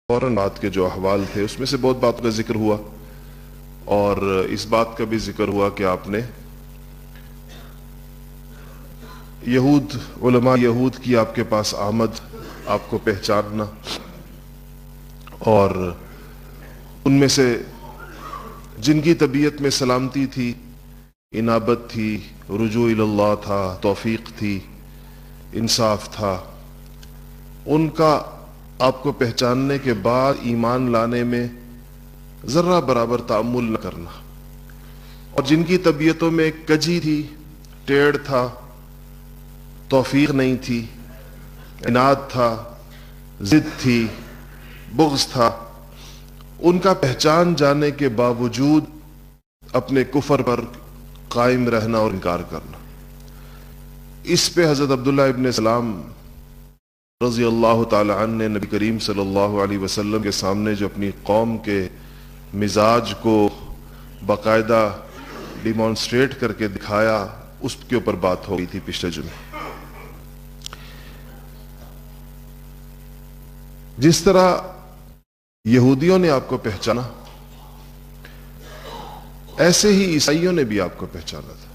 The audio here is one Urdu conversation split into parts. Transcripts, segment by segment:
فوراً بعد کے جو احوال تھے اس میں سے بہت باتوں کا ذکر ہوا، اور اس بات کا بھی ذکر ہوا کہ آپ نے علماء یہود کی آپ کے پاس آمد، آپ کو پہچاننا، اور ان میں سے جن کی طبیعت میں سلامتی تھی، انابت تھی، رجوع اللہ تھا، توفیق تھی، انصاف تھا، ان کا آپ کو پہچاننے کے بعد ایمان لانے میں ذرہ برابر تأمل نہ کرنا، اور جن کی طبیعتوں میں کجی تھی، ٹیڑھ تھا، توفیق نہیں تھی، عناد تھا، ضد تھی، بغض تھا، ان کا پہچان جانے کے باوجود اپنے کفر پر قائم رہنا اور انکار کرنا، اس پہ حضرت عبداللہ ابن سلام رضی اللہ تعالی عنہ نے نبی کریم صلی اللہ علیہ وسلم کے سامنے جو اپنی قوم کے مزاج کو باقاعدہ ڈیمانسٹریٹ کر کے دکھایا، اس کے اوپر بات ہو گئی تھی پچھلے جمعے۔ جس طرح یہودیوں نے آپ کو پہچانا، ایسے ہی عیسائیوں نے بھی آپ کو پہچانا تھا،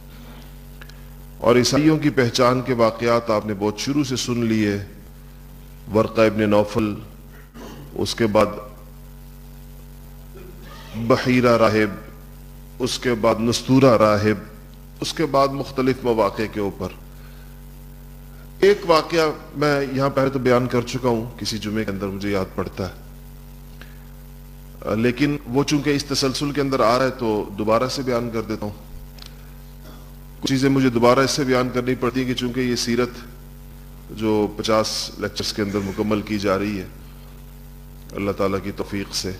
اور عیسائیوں کی پہچان کے واقعات آپ نے بہت شروع سے سن لیے۔ ورقہ ابن نوفل، اس کے بعد بحیرہ راہب، اس کے بعد نستورہ راہب، اس کے بعد مختلف مواقع کے اوپر۔ ایک واقعہ میں یہاں پہلے تو بیان کر چکا ہوں، کسی جمعے کے اندر مجھے یاد پڑتا ہے، لیکن وہ چونکہ اس تسلسل کے اندر آ رہا ہے تو دوبارہ سے بیان کر دیتا ہوں۔ کچھ چیزیں مجھے دوبارہ اس سے بیان کرنی پڑتی ہیں کہ چونکہ یہ سیرت جو 50 لیکچرز کے اندر مکمل کی جا رہی ہے اللہ تعالیٰ کی توفیق سے،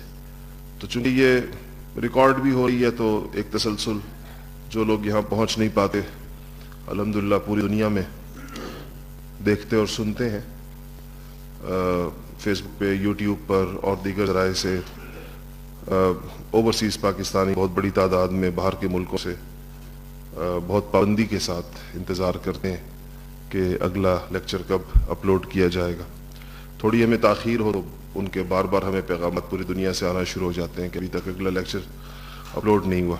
تو چونکہ یہ ریکارڈ بھی ہو رہی ہے تو ایک تسلسل، جو لوگ یہاں پہنچ نہیں پاتے الحمدللہ پوری دنیا میں دیکھتے اور سنتے ہیں، فیس بک پہ، یوٹیوب پر اور دیگر ذرائع سے، اوورسیز پاکستانی بہت بڑی تعداد میں باہر کے ملکوں سے بہت پابندی کے ساتھ انتظار کرتے ہیں کہ اگلا لیکچر کب اپلوڈ کیا جائے گا۔ تھوڑی ہمیں تاخیر ہو تو ان کے بار بار ہمیں پیغامات پوری دنیا سے آنا شروع ہو جاتے ہیں کہ ابھی تک اگلا لیکچر اپلوڈ نہیں ہوا،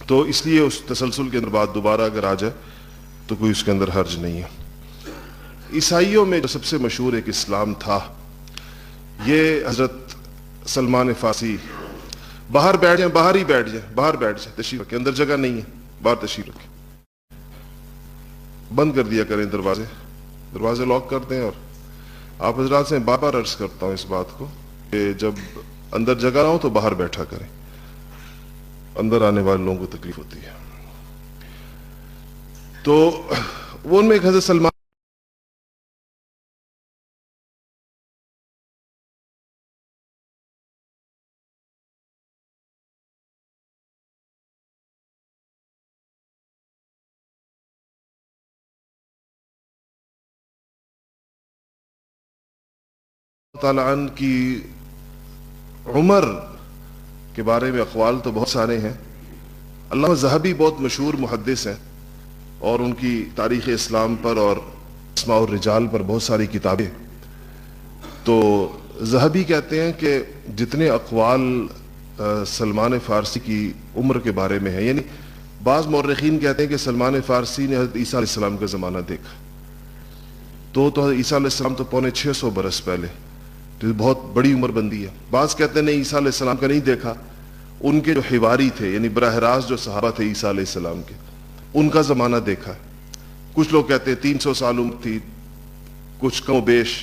تو اس لیے اس تسلسل کے اندر بات دوبارہ اگر آ جائے تو کوئی اس کے اندر حرج نہیں ہے۔ عیسائیوں میں جو سب سے مشہور ایک اسلام تھا، یہ حضرت سلمان فارسی، باہر بیٹھ جائیں، باہر ہی بیٹھ جائیں، باہر بیٹھ جائیں، تشریف رکھیں، اندر جگہ نہیں ہے، باہر تشریف رکھیں، بند کر دیا کریں دروازے لاک کر دیں، اور آپ حضرات سے بار بار عرض کرتا ہوں اس بات کو کہ جب اندر جگہ نہ ہو تو باہر بیٹھا کریں، اندر آنے والے لوگوں کو تکلیف ہوتی ہے۔ تو وہ ان میں ایک حضرت سلمان تعالیٰ عنہ کی عمر کے بارے میں اقوال تو بہت سارے ہیں۔ علامہ ذہبی بہت مشہور محدث ہیں، اور ان کی تاریخ اسلام پر اور اسماء الرجال پر بہت ساری کتابیں۔ تو ذہبی کہتے ہیں کہ جتنے اقوال سلمان فارسی کی عمر کے بارے میں ہیں، یعنی بعض مورخین کہتے ہیں کہ سلمان فارسی نے حضرت عیسیٰ علیہ السلام کا زمانہ دیکھا، تو حضرت عیسیٰ علیہ السلام تو 650 برس پہلے، تو بہت بڑی عمر بندی ہے۔ بعض کہتے ہیں نہیں، عیسیٰ علیہ السلام کا نہیں دیکھا، ان کے جو حواری تھے، یعنی براہ راست جو صحابہ تھے عیسیٰ علیہ السلام کے، ان کا زمانہ دیکھا ہے۔ کچھ لوگ کہتے ہیں 300 سال عمر تھی، کچھ کم و بیش۔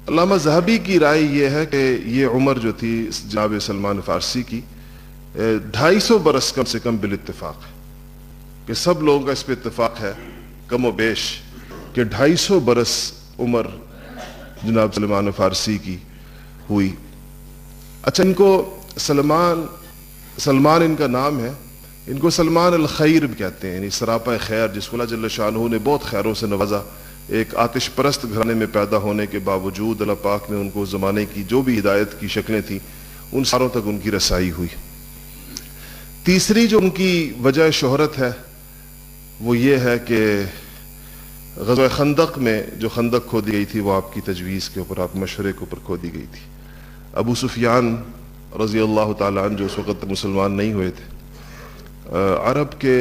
علامہ ذہبی کی رائے یہ ہے کہ یہ عمر جو تھی جناب سلمان فارسی کی 250 برس کم سے کم بالاتفاق ہے، کہ سب لوگوں کا اس پہ اتفاق ہے کم و بیش کہ 250 برس عمر جناب سلمان فارسی کی ہوئی۔ اچھا، ان کو سلمان ان کا نام ہے، ان کو سلمان الخیر بھی کہتے ہیں، یعنی سراپا خیر، جس کو اللہ جل شانہ نے بہت خیروں سے نوازا۔ ایک آتش پرست گھرانے میں پیدا ہونے کے باوجود اللہ پاک نے ان کو زمانے کی جو بھی ہدایت کی شکلیں تھیں ان ساروں تک ان کی رسائی ہوئی۔ تیسری جو ان کی وجہ شہرت ہے وہ یہ ہے کہ غزوہ خندق میں جو خندق کھودی گئی تھی وہ آپ کی تجویز کے اوپر، آپ مشورے کے اوپر کھودی گئی تھی۔ ابو سفیان رضی اللہ تعالیٰ عنہ جو اس وقت مسلمان نہیں ہوئے تھے، عرب کے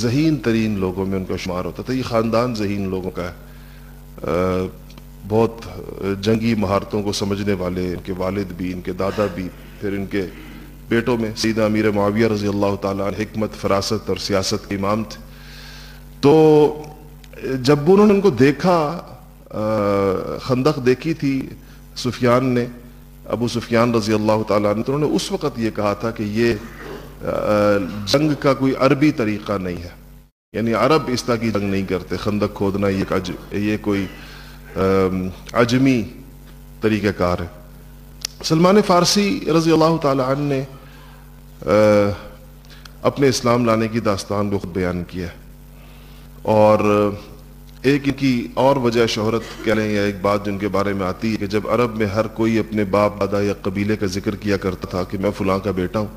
ذہین ترین لوگوں میں ان کا شمار ہوتا تھا۔ یہ خاندان ذہین لوگوں کا ہے، بہت جنگی مہارتوں کو سمجھنے والے، ان کے والد بھی، ان کے دادا بھی، پھر ان کے بیٹوں میں سیدنا امیر معاویہ رضی اللہ تعالیٰ عنہ حکمت، فراست اور سیاست کے امام تھے۔ تو جب انہوں نے ان کو دیکھا، خندق دیکھی تھی سفیان نے، ابو سفیان رضی اللہ تعالیٰ عنہ، تو انہوں نے اس وقت یہ کہا تھا کہ یہ جنگ کا کوئی عربی طریقہ نہیں ہے، یعنی عرب اس طرح کی جنگ نہیں کرتے، خندق کھودنا یہ کوئی عجمی طریقہ کار ہے۔ سلمان فارسی رضی اللہ تعالیٰ عنہ نے اپنے اسلام لانے کی داستان کو خود بیان کیا ہے، اور ایک ان کی اور وجہ شہرت کہہ لیں یا ایک بات جن کے بارے میں آتی ہے کہ جب عرب میں ہر کوئی اپنے باپ دادا یا قبیلے کا ذکر کیا کرتا تھا کہ میں فلاں کا بیٹا ہوں،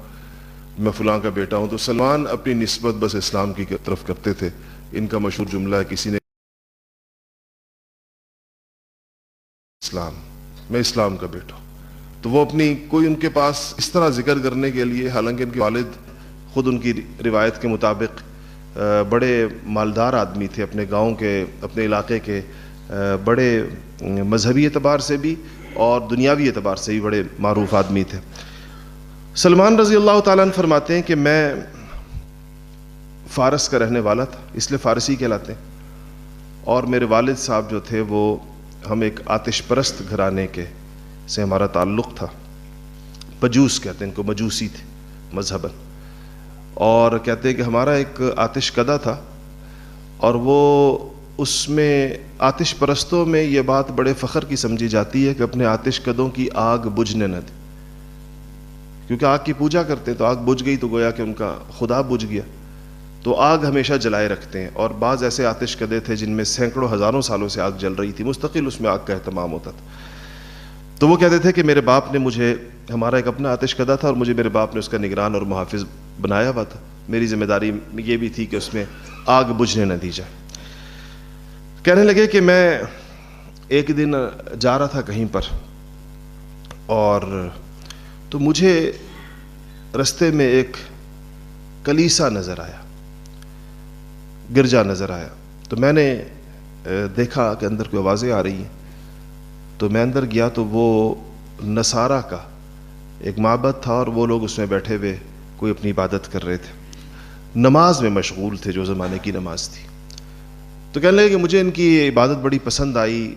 میں فلاں کا بیٹا ہوں، تو سلمان اپنی نسبت بس اسلام کی طرف کرتے تھے۔ ان کا مشہور جملہ ہے، کسی نے اسلام، میں اسلام کا بیٹا ہوں، تو وہ اپنی کوئی ان کے پاس اس طرح ذکر کرنے کے لیے، حالانکہ ان کے والد خود ان کی روایت کے مطابق بڑے مالدار آدمی تھے، اپنے گاؤں کے، اپنے علاقے کے، بڑے مذہبی اعتبار سے بھی اور دنیاوی اعتبار سے بھی بڑے معروف آدمی تھے۔ سلمان رضی اللہ تعالیٰ عنہ فرماتے ہیں کہ میں فارس کا رہنے والا تھا، اس لیے فارسی کہلاتے ہیں، اور میرے والد صاحب جو تھے وہ، ہم ایک آتش پرست گھرانے کے سے ہمارا تعلق تھا، مجوس کہتے ہیں ان کو، مجوسی تھے مذہباً، اور کہتے ہیں کہ ہمارا ایک آتش کدہ تھا، اور وہ اس میں آتش پرستوں میں یہ بات بڑے فخر کی سمجھی جاتی ہے کہ اپنے آتش کدوں کی آگ بجھنے نہ دیں، کیونکہ آگ کی پوجا کرتے ہیں، تو آگ بجھ گئی تو گویا کہ ان کا خدا بجھ گیا، تو آگ ہمیشہ جلائے رکھتے ہیں۔ اور بعض ایسے آتش کدے تھے جن میں سینکڑوں ہزاروں سالوں سے آگ جل رہی تھی، مستقل اس میں آگ کا اہتمام ہوتا تھا۔ تو وہ کہتے تھے کہ میرے باپ نے مجھے، ہمارا ایک اپنا آتش کدہ تھا اور مجھے میرے باپ نے اس کا نگران اور محافظ بنایا ہوا تھا، میری ذمہ داری یہ بھی تھی کہ اس میں آگ بجھنے نہ دی جائے۔ کہنے لگے کہ میں ایک دن جا رہا تھا کہیں پر، اور تو مجھے رستے میں ایک کلیسا نظر آیا، گرجا نظر آیا، تو میں نے دیکھا کہ اندر کوئی آوازیں آ رہی ہیں، تو میں اندر گیا تو وہ نصارہ کا ایک معبد تھا، اور وہ لوگ اس میں بیٹھے ہوئے کوئی اپنی عبادت کر رہے تھے، نماز میں مشغول تھے، جو زمانے کی نماز تھی۔ تو کہنے لگے کہ مجھے ان کی عبادت بڑی پسند آئی،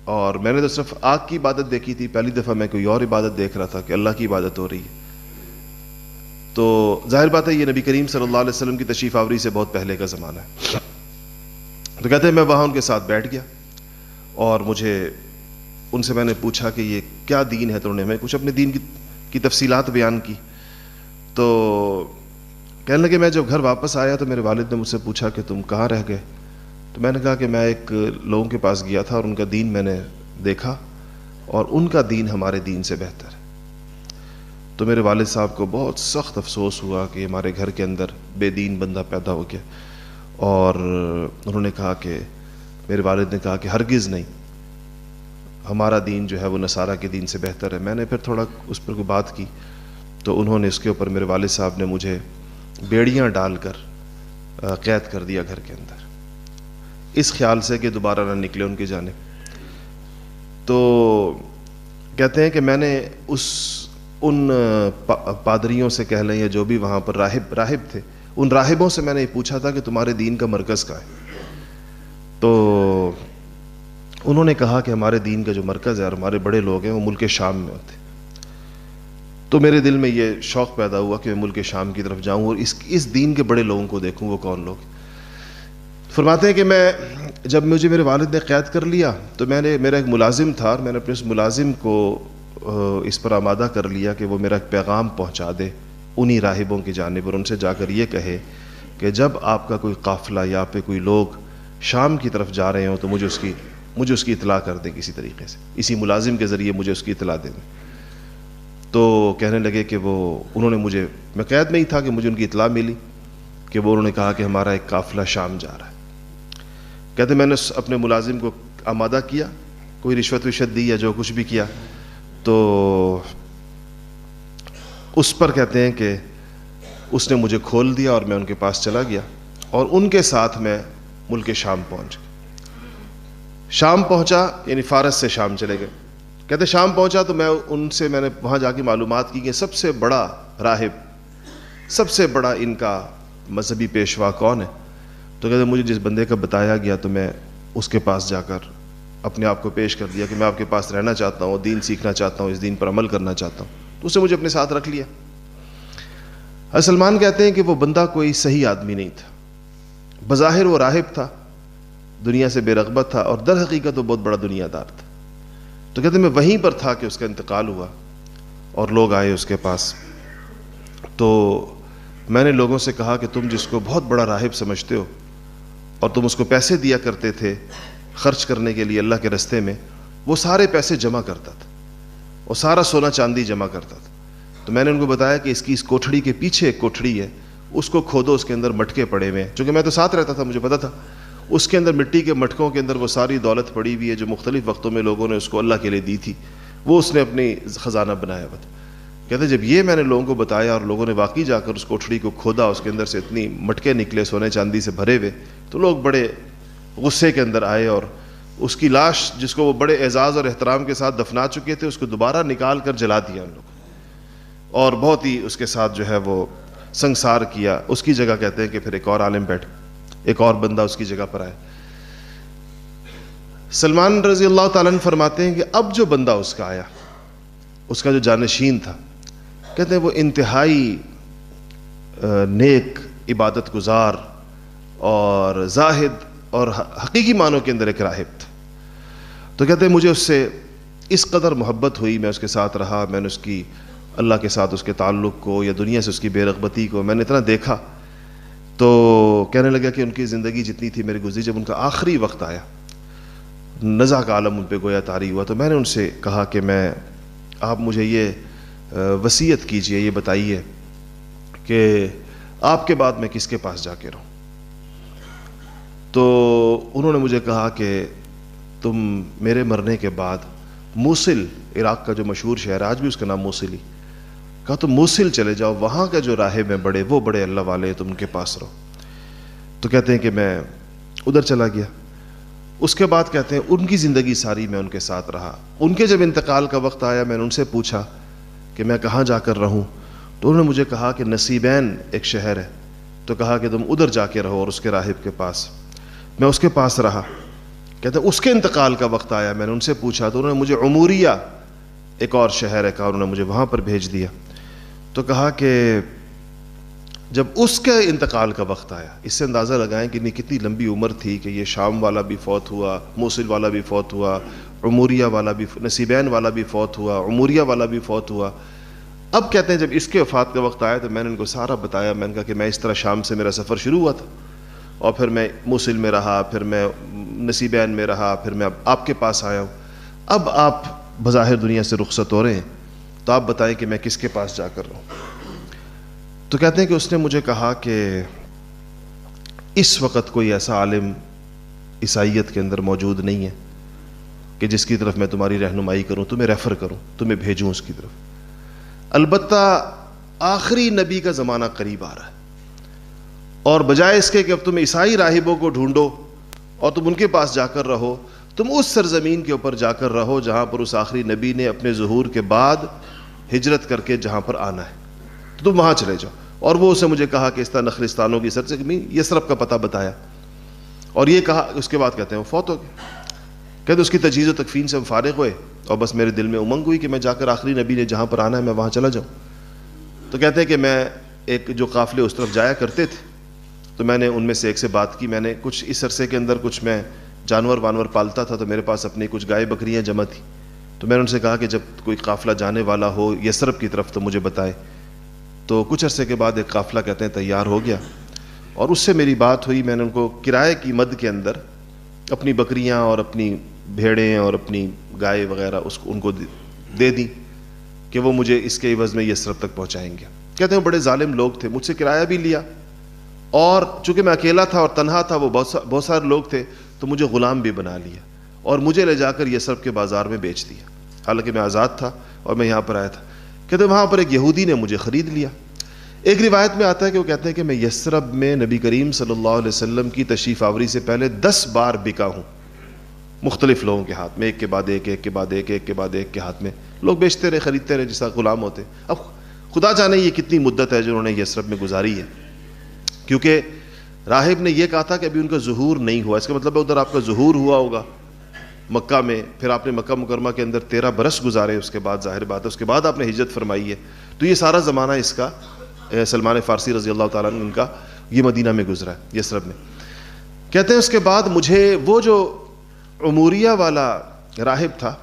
اور میں نے تو صرف آگ کی عبادت دیکھی تھی، پہلی دفعہ میں کوئی اور عبادت دیکھ رہا تھا کہ اللہ کی عبادت ہو رہی ہے۔ تو ظاہر بات ہے یہ نبی کریم صلی اللہ علیہ وسلم کی تشریف آوری سے بہت پہلے کا زمانہ ہے۔ تو کہتے ہیں میں وہاں ان کے ساتھ بیٹھ گیا، اور مجھے ان سے میں نے پوچھا کہ یہ کیا دین ہے، تو انہوں نے میں کچھ اپنے دین کی تفصیلات بیان کی۔ تو کہنے لگے میں جب گھر واپس آیا تو میرے والد نے مجھ سے پوچھا کہ تم کہاں رہ گئے، تو میں نے کہا کہ میں ایک لوگوں کے پاس گیا تھا اور ان کا دین میں نے دیکھا، اور ان کا دین ہمارے دین سے بہتر ہے۔ تو میرے والد صاحب کو بہت سخت افسوس ہوا کہ ہمارے گھر کے اندر بے دین بندہ پیدا ہو گیا، اور انہوں نے کہا کہ، میرے والد نے کہا کہ ہرگز نہیں، ہمارا دین جو ہے وہ نصارہ کے دین سے بہتر ہے۔ میں نے پھر تھوڑا اس پر کوئی بات کی، تو انہوں نے اس کے اوپر، میرے والد صاحب نے مجھے بیڑیاں ڈال کر قید کر دیا گھر کے اندر، اس خیال سے کہ دوبارہ نہ نکلے ان کی جانب۔ تو کہتے ہیں کہ میں نے ان پادریوں سے کہہ لیں یا جو بھی وہاں پر راہب تھے، ان راہبوں سے میں نے یہ پوچھا تھا کہ تمہارے دین کا مرکز کہاں ہے؟ تو انہوں نے کہا کہ ہمارے دین کا جو مرکز ہے اور ہمارے بڑے لوگ ہیں وہ ملک شام میں ہوتے۔ تو میرے دل میں یہ شوق پیدا ہوا کہ میں ملک شام کی طرف جاؤں اور اس دین کے بڑے لوگوں کو دیکھوں، وہ کون لوگ۔ فرماتے ہیں کہ جب مجھے میرے والد نے قید کر لیا تو میرا ایک ملازم تھا، اور میں نے اپنے اس ملازم کو اس پر آمادہ کر لیا کہ وہ میرا ایک پیغام پہنچا دے انہی راہبوں کی جانب، اور ان سے جا کر یہ کہے کہ جب آپ کا کوئی قافلہ یا پہ کوئی لوگ شام کی طرف جا رہے ہوں تو مجھے اس کی اطلاع کر دیں کسی طریقے سے، اسی ملازم کے ذریعے مجھے اس کی اطلاع دیں۔ تو کہنے لگے کہ انہوں نے میں قید میں ہی تھا کہ مجھے ان کی اطلاع ملی کہ انہوں نے کہا کہ ہمارا ایک قافلہ شام جا رہا ہے۔ کہتے میں نے اپنے ملازم کو آمادہ کیا، کوئی رشوت وشت دی یا جو کچھ بھی کیا، تو اس پر کہتے ہیں کہ اس نے مجھے کھول دیا اور میں ان کے پاس چلا گیا، اور ان کے ساتھ میں ملک شام پہنچ گیا۔ شام پہنچا یعنی فارس سے شام چلے گئے۔ کہتے شام پہنچا تو میں نے وہاں جا کے معلومات کی کہ سب سے بڑا راہب، سب سے بڑا ان کا مذہبی پیشوا کون ہے؟ تو کہتے مجھے جس بندے کا بتایا گیا تو میں اس کے پاس جا کر اپنے آپ کو پیش کر دیا کہ میں آپ کے پاس رہنا چاہتا ہوں، دین سیکھنا چاہتا ہوں، اس دین پر عمل کرنا چاہتا ہوں۔ تو اس نے مجھے اپنے ساتھ رکھ لیا۔ سلمان کہتے ہیں کہ وہ بندہ کوئی صحیح آدمی نہیں تھا، بظاہر وہ راہب تھا، دنیا سے بے رغبت تھا، اور در حقیقت وہ بہت بڑا دنیا دار تھا۔ تو کہتے ہیں میں وہیں پر تھا کہ اس کا انتقال ہوا اور لوگ آئے اس کے پاس، تو میں نے لوگوں سے کہا کہ تم جس کو بہت بڑا راہب سمجھتے ہو اور تم اس کو پیسے دیا کرتے تھے خرچ کرنے کے لیے اللہ کے رستے میں، وہ سارے پیسے جمع کرتا تھا اور سارا سونا چاندی جمع کرتا تھا۔ تو میں نے ان کو بتایا کہ اس کوٹھڑی کے پیچھے ایک کوٹھڑی ہے، اس کو کھودو، اس کے اندر مٹکے پڑے ہوئے ہیں، چونکہ میں تو ساتھ رہتا تھا، مجھے پتا تھا اس کے اندر مٹی کے مٹکوں کے اندر وہ ساری دولت پڑی ہوئی ہے جو مختلف وقتوں میں لوگوں نے اس کو اللہ کے لیے دی تھی، وہ اس نے اپنی خزانہ بنایا ہوا تھا۔ کہتے جب یہ میں نے لوگوں کو بتایا اور لوگوں نے واقعی جا کر اس کوٹھڑی کو کھودا، اس کے اندر سے اتنی مٹکے نکلے سونے چاندی سے بھرے ہوئے، تو لوگ بڑے غصے کے اندر آئے، اور اس کی لاش جس کو وہ بڑے اعزاز اور احترام کے ساتھ دفنا چکے تھے، اس کو دوبارہ نکال کر جلا دیا ان لوگوں، اور بہت ہی اس کے ساتھ جو ہے وہ سنسار کیا۔ اس کی جگہ کہتے ہیں کہ پھر ایک اور عالم بیٹھ، ایک اور بندہ اس کی جگہ پر آئے۔ سلمان رضی اللہ تعالیٰ عنہ فرماتے ہیں کہ اب جو بندہ اس کا آیا، اس کا جو جانشین تھا، کہتے ہیں وہ انتہائی نیک، عبادت گزار اور زاہد اور حقیقی معنوں کے اندر ایک راہب تھا۔ تو کہتے ہیں مجھے اس سے اس قدر محبت ہوئی، میں اس کے ساتھ رہا، میں نے اس کی اللہ کے ساتھ اس کے تعلق کو یا دنیا سے اس کی بے رغبتی کو میں نے اتنا دیکھا، تو کہنے لگا کہ ان کی زندگی جتنی تھی میری گزری، جب ان کا آخری وقت آیا، نزع کا عالم ان پہ گویا طاری ہوا، تو میں نے ان سے کہا کہ آپ مجھے یہ وصیت کیجئے، یہ بتائیے کہ آپ کے بعد میں کس کے پاس جا کے رہوں؟ تو انہوں نے مجھے کہا کہ تم میرے مرنے کے بعد موصل، عراق کا جو مشہور شہر، آج بھی اس کا نام موصل ہی، کہا تم موصل چلے جاؤ، وہاں کا جو راہب ہیں بڑے، وہ بڑے اللہ والے ہیں، تم ان کے پاس رہو۔ تو کہتے ہیں کہ میں ادھر چلا گیا۔ اس کے بعد کہتے ہیں ان کی زندگی ساری میں ان کے ساتھ رہا۔ ان کے جب انتقال کا وقت آیا، میں نے ان سے پوچھا کہ میں کہاں جا کر رہوں، تو انہوں نے مجھے کہا کہ نصیبین ایک شہر ہے، تو کہا کہ تم ادھر جا کے رہو اور اس کے راہب کے پاس۔ میں اس کے پاس رہا۔ کہتے ہیں اس کے انتقال کا وقت آیا، میں نے ان سے پوچھا تو انہوں نے مجھے عموریہ ایک اور شہر ہے کہا، انہوں نے مجھے وہاں پر بھیج دیا۔ تو کہا کہ جب اس کے انتقال کا وقت آیا، اس سے اندازہ لگائیں کہ کتنی لمبی عمر تھی کہ یہ شام والا بھی فوت ہوا، موصل والا بھی فوت ہوا، عموریہ والا بھی، نصیبین والا بھی فوت ہوا، عموریہ والا بھی فوت ہوا۔ اب کہتے ہیں جب اس کے وفات کا وقت آیا تو میں نے ان کو سارا بتایا، میں نے کہا کہ میں اس طرح شام سے میرا سفر شروع ہوا تھا، اور پھر میں موصل میں رہا، پھر میں نصیبین میں رہا، پھر میں اب آپ کے پاس آیا ہوں۔ اب آپ بظاہر دنیا سے رخصت ہو رہے ہیں، تو آپ بتائیں کہ میں کس کے پاس جا کر رہوں؟ تو کہتے ہیں کہ اس نے مجھے کہا کہ اس وقت کوئی ایسا عالم عیسائیت کے اندر موجود نہیں ہے کہ جس کی طرف میں تمہاری رہنمائی کروں، تمہیں ریفر کروں، تمہیں بھیجوں اس کی طرف۔ البتہ آخری نبی کا زمانہ قریب آ رہا ہے، اور بجائے اس کے کہ اب تم عیسائی راہبوں کو ڈھونڈو اور تم ان کے پاس جا کر رہو، تم اس سرزمین کے اوپر جا کر رہو جہاں پر اس آخری نبی نے اپنے ظہور کے بعد ہجرت کر کے جہاں پر آنا ہے، تو تم وہاں چلے جاؤ۔ اور وہ اسے مجھے کہا کہ اس طرح نخلستانوں کی سرزمین، یثرب کا پتہ بتایا، اور یہ کہا۔ اس کے بعد کہتے ہیں وہ فوت ہو گئے۔ کہتے اس کی تجہیز و تکفین سے ہم فارغ ہوئے، اور بس میرے دل میں امنگ ہوئی کہ میں جا کر آخری نبی نے جہاں پر آنا ہے میں وہاں چلا جاؤں۔ تو کہتے ہیں کہ میں ایک جو قافلے اس طرف جایا کرتے تھے، تو میں نے ان میں سے ایک سے بات کی، میں نے کچھ اس عرصے کے اندر کچھ میں جانور وانور پالتا تھا، تو میرے پاس اپنی کچھ گائے بکریاں جمع تھی، تو میں نے ان سے کہا کہ جب کوئی قافلہ جانے والا ہو یثرب کی طرف تو مجھے بتائے۔ تو کچھ عرصے کے بعد ایک قافلہ کہتے ہیں تیار ہو گیا، اور اس سے میری بات ہوئی، میں نے ان کو کرائے کی مد کے اندر اپنی بکریاں اور اپنی بھیڑیں اور اپنی گائے وغیرہ ان کو دے دی کہ وہ مجھے اس کے عوض میں یثرب تک پہنچائیں گے۔ کہتے ہیں بڑے ظالم لوگ تھے، مجھ سے کرایہ بھی لیا، اور چونکہ میں اکیلا تھا اور تنہا تھا، وہ بہت سارے لوگ تھے، تو مجھے غلام بھی بنا لیا اور مجھے لے جا کر یثرب کے بازار میں بیچ دیا، حالانکہ میں آزاد تھا اور میں یہاں پر آیا تھا۔ کہتے وہاں پر ایک یہودی نے مجھے خرید لیا۔ ایک روایت میں آتا ہے کہ وہ کہتے ہیں کہ میں یثرب میں نبی کریم صلی اللہ علیہ وسلم کی تشریف آوری سے پہلے 10 بار بکا ہوں، مختلف لوگوں کے ہاتھ میں، ایک کے بعد ایک، ایک کے بعد ایک، ایک کے بعد ایک کے ہاتھ میں لوگ بیچتے رہے، خریدتے رہے، جیسا غلام ہوتے۔ اب خدا جانے یہ کتنی مدت ہے جو انہوں نے یثرب میں گزاری ہے، کیونکہ راہب نے یہ کہا تھا کہ ابھی ان کا ظہور نہیں ہوا، اس کا مطلب ہے ادھر آپ کا ظہور ہوا ہوگا مکہ میں، پھر آپ نے مکہ مکرمہ کے اندر 13 برس گزارے، اس کے بعد ظاہر بات ہے اس کے بعد آپ نے ہجرت فرمائی ہے، تو یہ سارا زمانہ اس کا سلمان فارسی رضی اللہ تعالیٰ عنہ ان کا یہ مدینہ میں گزرا ہے، یثرب میں۔ کہتے ہیں اس کے بعد مجھے وہ جو عموریہ والا راہب تھا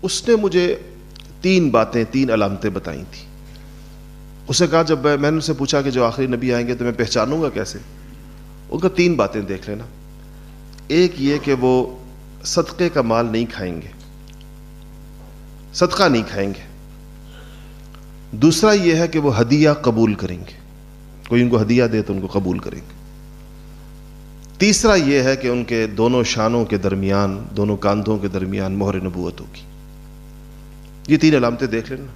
اس نے مجھے 3 باتیں، 3 علامتیں بتائی تھیں۔ اس نے کہا، جب میں نے ان سے پوچھا کہ جو آخری نبی آئیں گے تو میں پہچانوں گا کیسے؟ ان کا 3 باتیں دیکھ لینا۔ ایک یہ کہ وہ صدقے کا مال نہیں کھائیں گے، صدقہ نہیں کھائیں گے۔ دوسرا یہ ہے کہ وہ ہدیہ قبول کریں گے، کوئی ان کو ہدیہ دے تو ان کو قبول کریں گے۔ تیسرا یہ ہے کہ ان کے دونوں شانوں کے درمیان، دونوں کاندھوں کے درمیان مہر نبوت ہوگی۔ یہ 3 علامتیں دیکھ لینا۔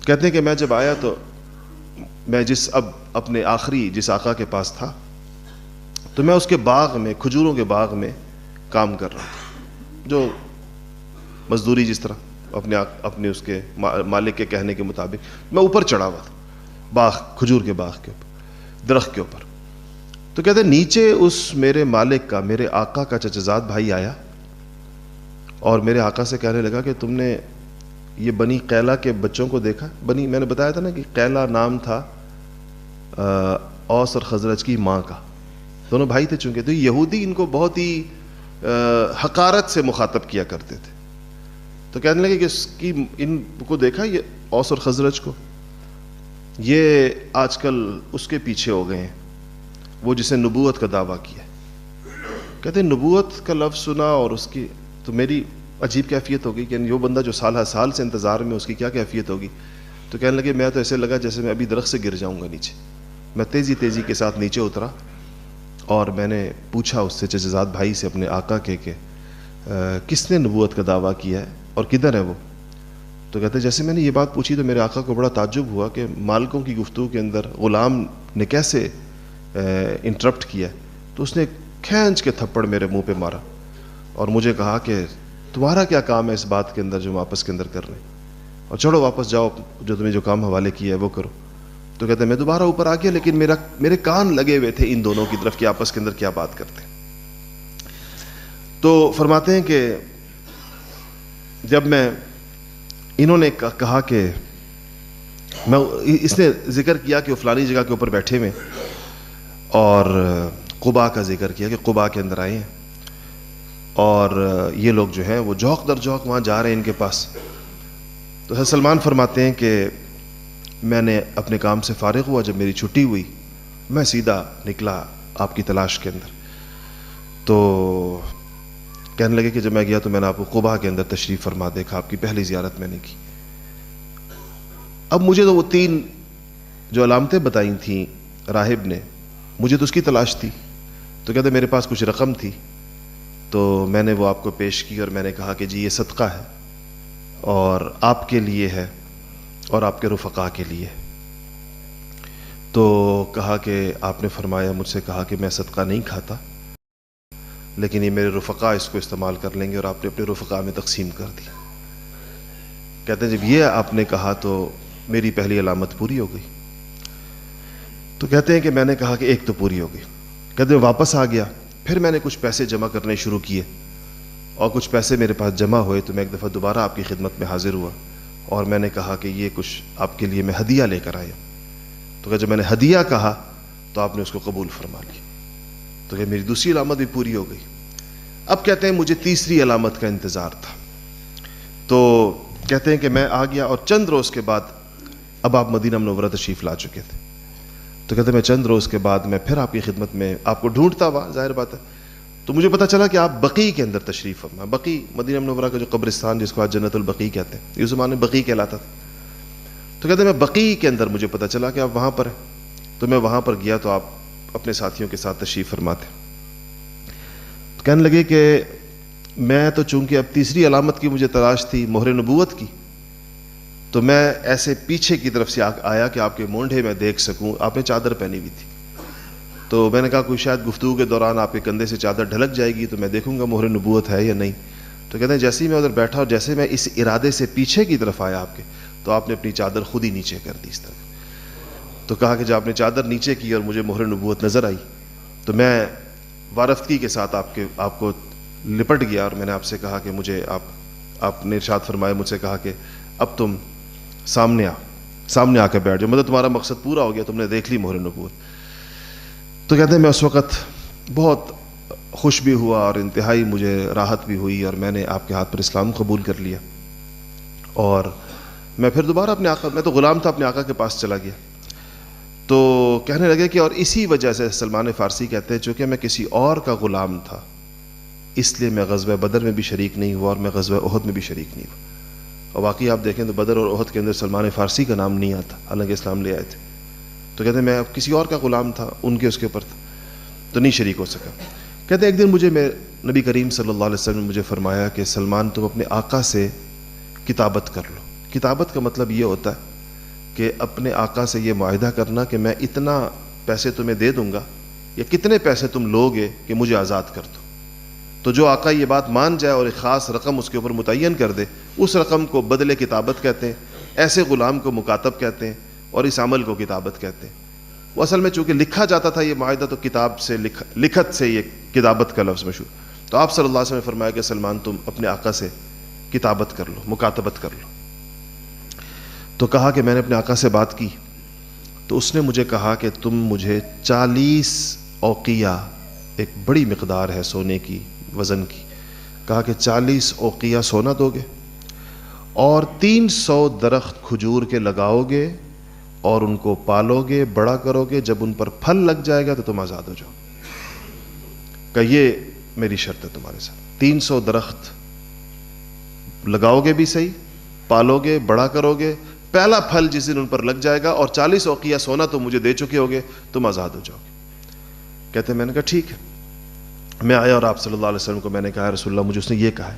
کہتے ہیں کہ میں جب آیا تو میں اپنے آخری جس آقا کے پاس تھا تو میں اس کے باغ میں، کھجوروں کے باغ میں کام کر رہا تھا، جو مزدوری جس طرح اپنے اس کے مالک کے کہنے کے مطابق میں اوپر چڑھا ہوا تھا، باغ، کھجور کے باغ کے اوپر، درخت کے اوپر۔ تو کہتے ہیں نیچے اس میرے مالک کا، میرے آقا کا چچزاد بھائی آیا اور میرے آقا سے کہنے لگا کہ تم نے یہ بنی قیلہ کے بچوں کو دیکھا؟ بنی، میں نے بتایا تھا نا کہ قیلہ نام تھا اوس اور خزرج کی ماں کا، دونوں بھائی تھے چونکہ، تو یہودی ان کو بہت ہی حقارت سے مخاطب کیا کرتے تھے۔ تو کہنے لگے کہ ان کو دیکھا یہ اوس اور خزرج کو، یہ آج کل اس کے پیچھے ہو گئے ہیں، وہ جسے نبوت کا دعویٰ کیا۔ کہتے ہیں نبوت کا لفظ سنا اور اس کی تو میری عجیب کیفیت ہوگی کہ یہ بندہ جو سال ہر سال سے انتظار میں، اس کی کیا کیفیت ہوگی۔ تو کہنے لگے میں تو ایسے لگا جیسے میں ابھی درخت سے گر جاؤں گا نیچے۔ میں تیزی کے ساتھ نیچے اترا اور میں نے پوچھا اس سے، چچزاد بھائی سے، اپنے آقا کے، کہ کس نے نبوت کا دعویٰ کیا ہے اور کدھر ہے وہ؟ تو کہتے ہیں جیسے میں نے یہ بات پوچھی تو میرے آقا کو بڑا تعجب ہوا کہ مالکوں کی گفتگو کے اندر غلام نے کیسے انٹرپٹ کیا۔ تو اس نے کھینچ کے تھپڑ میرے منہ پہ مارا اور مجھے کہا کہ تمہارا کیا کام ہے اس بات کے اندر جو آپس کے اندر کر رہے ہیں، اور چڑھو واپس جاؤ، جو تمہیں جو کام حوالے کیا ہے وہ کرو۔ تو کہتے ہیں میں دوبارہ اوپر آ گیا، لیکن میرے کان لگے ہوئے تھے ان دونوں کی طرف کہ آپس کے اندر کیا بات کرتے ہیں۔ تو فرماتے ہیں کہ جب انہوں نے کہا کہ اس نے ذکر کیا کہ وہ فلانی جگہ کے اوپر بیٹھے ہوئے اور قباء کا ذکر کیا کہ قباء کے اندر آئے ہیں اور یہ لوگ جو ہیں وہ جوق در جوق وہاں جا رہے ہیں ان کے پاس۔ تو حضرت سلمان فرماتے ہیں کہ میں نے اپنے کام سے فارغ ہوا، جب میری چھٹی ہوئی میں سیدھا نکلا آپ کی تلاش کے اندر۔ تو کہنے لگے کہ جب میں گیا تو میں نے آپ کو قباء کے اندر تشریف فرما دیکھا، آپ کی پہلی زیارت میں نے کی۔ اب مجھے تو وہ 3 جو علامتیں بتائی تھیں راہب نے، مجھے تو اس کی تلاش تھی۔ تو کہتے میرے پاس کچھ رقم تھی تو میں نے وہ آپ کو پیش کی اور میں نے کہا کہ جی یہ صدقہ ہے اور آپ کے لیے ہے اور آپ کے رفقا کے لیے۔ تو کہا کہ آپ نے فرمایا، مجھ سے کہا کہ میں صدقہ نہیں کھاتا، لیکن یہ میرے رفقا اس کو استعمال کر لیں گے، اور آپ نے اپنے رفقا میں تقسیم کر دی۔ کہتے ہیں جب یہ آپ نے کہا تو میری پہلی علامت پوری ہو گئی۔ تو کہتے ہیں کہ میں نے کہا کہ ایک تو پوری ہو گئی۔ کہتے ہیں واپس آ گیا، پھر میں نے کچھ پیسے جمع کرنے شروع کیے اور کچھ پیسے میرے پاس جمع ہوئے تو میں ایک دفعہ دوبارہ آپ کی خدمت میں حاضر ہوا اور میں نے کہا کہ یہ کچھ آپ کے لیے میں ہدیہ لے کر آیا۔ تو کہ جب میں نے ہدیہ کہا تو آپ نے اس کو قبول فرما لیا۔ تو کہ میری دوسری علامت بھی پوری ہو گئی۔ اب کہتے ہیں مجھے تیسری علامت کا انتظار تھا۔ تو کہتے ہیں کہ میں آ گیا اور چند روز کے بعد اب آپ مدینہ منورہ تشریف لا چکے تھے۔ تو کہتے ہیں میں چند روز کے بعد میں پھر آپ کی خدمت میں آپ کو ڈھونڈتا ہوا، ظاہر بات ہے۔ تو مجھے پتہ چلا کہ آپ بقیع کے اندر تشریف فرما۔ بقیع مدینہ منورہ کا جو قبرستان جس کو آج جنت البقیع کہتے ہیں، یہ زمانے میں بقیع کہلاتا تھا۔ تو کہتے ہیں میں بقیع کے اندر مجھے پتہ چلا کہ آپ وہاں پر ہیں۔ تو میں وہاں پر گیا تو آپ اپنے ساتھیوں کے ساتھ تشریف فرماتے۔ تو کہنے لگے کہ میں تو چونکہ اب تیسری علامت کی مجھے تلاش تھی مہر نبوت کی، تو میں ایسے پیچھے کی طرف سے آیا کہ آپ کے مونڈھے میں دیکھ سکوں. آپ نے چادر پہنی ہوئی تھی، تو میں نے کہا کوئی شاید گفتگو کے دوران آپ کے کندھے سے چادر ڈھلک جائے گی تو میں دیکھوں گا مہر نبوت ہے یا نہیں. تو کہتے ہیں جیسے ہی میں ادھر بیٹھا اور جیسے میں اس ارادے سے پیچھے کی طرف آیا آپ کے، تو آپ نے اپنی چادر خود ہی نیچے کر دی اس طرح. تو کہا کہ جب آپ نے چادر نیچے کی اور مجھے مہر نبوت نظر آئی تو میں وارفتگی کے ساتھ آپ کو لپٹ گیا اور میں نے آپ سے کہا کہ مجھے آپ نے ارشاد فرمایا، مجھ سے کہا کہ اب تم سامنے آ کے بیٹھ جاؤ، مطلب تمہارا مقصد پورا ہو گیا، تم نے دیکھ لی مہر نبوت. تو کہتے ہیں میں اس وقت بہت خوش بھی ہوا اور انتہائی مجھے راحت بھی ہوئی، اور میں نے آپ کے ہاتھ پر اسلام قبول کر لیا. اور میں پھر دوبارہ اپنے آقا، میں تو غلام تھا، اپنے آقا کے پاس چلا گیا. تو کہنے لگے کہ اور اسی وجہ سے سلمان فارسی کہتے ہیں چونکہ میں کسی اور کا غلام تھا اس لیے میں غزوہ بدر میں بھی شریک نہیں ہوا اور میں غزوہ احد میں بھی شریک نہیں ہوا. اور واقعی آپ دیکھیں تو بدر اور احد کے اندر سلمان فارسی کا نام نہیں آتا، حالانکہ اسلام لے آئے تھے. تو کہتے ہیں میں کسی اور کا غلام تھا، ان کے اس کے اوپر تھا، تو نہیں شریک ہو سکا. کہتے ہیں ایک دن مجھے نبی کریم صلی اللہ علیہ وسلم نے مجھے فرمایا کہ سلمان تم اپنے آقا سے کتابت کر لو. کتابت کا مطلب یہ ہوتا ہے کہ اپنے آقا سے یہ معاہدہ کرنا کہ میں اتنا پیسے تمہیں دے دوں گا یا کتنے پیسے تم لوگے کہ مجھے آزاد کر دو. تو جو آقا یہ بات مان جائے اور ایک خاص رقم اس کے اوپر متعین کر دے، اس رقم کو بدلے کتابت کہتے ہیں. ایسے غلام کو مکاتب کہتے ہیں اور اس عمل کو کتابت کہتے ہیں. وہ اصل میں چونکہ لکھا جاتا تھا یہ معاہدہ، تو کتاب سے لکھت سے یہ کتابت کا لفظ مشہور. تو آپ صلی اللہ علیہ وسلم نے فرمایا کہ سلمان تم اپنے آقا سے کتابت کر لو، مکاتبت کر لو. تو کہا کہ میں نے اپنے آقا سے بات کی تو اس نے مجھے کہا کہ تم مجھے 40 اوقیہ، ایک بڑی مقدار ہے سونے کی، وزن کی، کہا کہ 40 اوقیہ سونا دو گے اور 300 درخت کھجور کے لگاؤ گے اور ان کو پالو گے، بڑا کرو گے، جب ان پر پھل لگ جائے گا تو تم آزاد ہو جاؤ. کہ یہ میری شرط ہے تمہارے ساتھ. 300 درخت لگاؤ گے بھی صحیح، پالو گے، بڑا کرو گے، پہلا پھل جس دن ان پر لگ جائے گا اور 40 اوقیہ سونا تو مجھے دے چکے ہوگے، تم آزاد ہو جاؤ گے. کہتے ہیں میں نے کہا ٹھیک ہے. میں آیا اور آپ صلی اللہ علیہ وسلم کو میں نے کہا رسول اللہ مجھے اس نے یہ کہا ہے.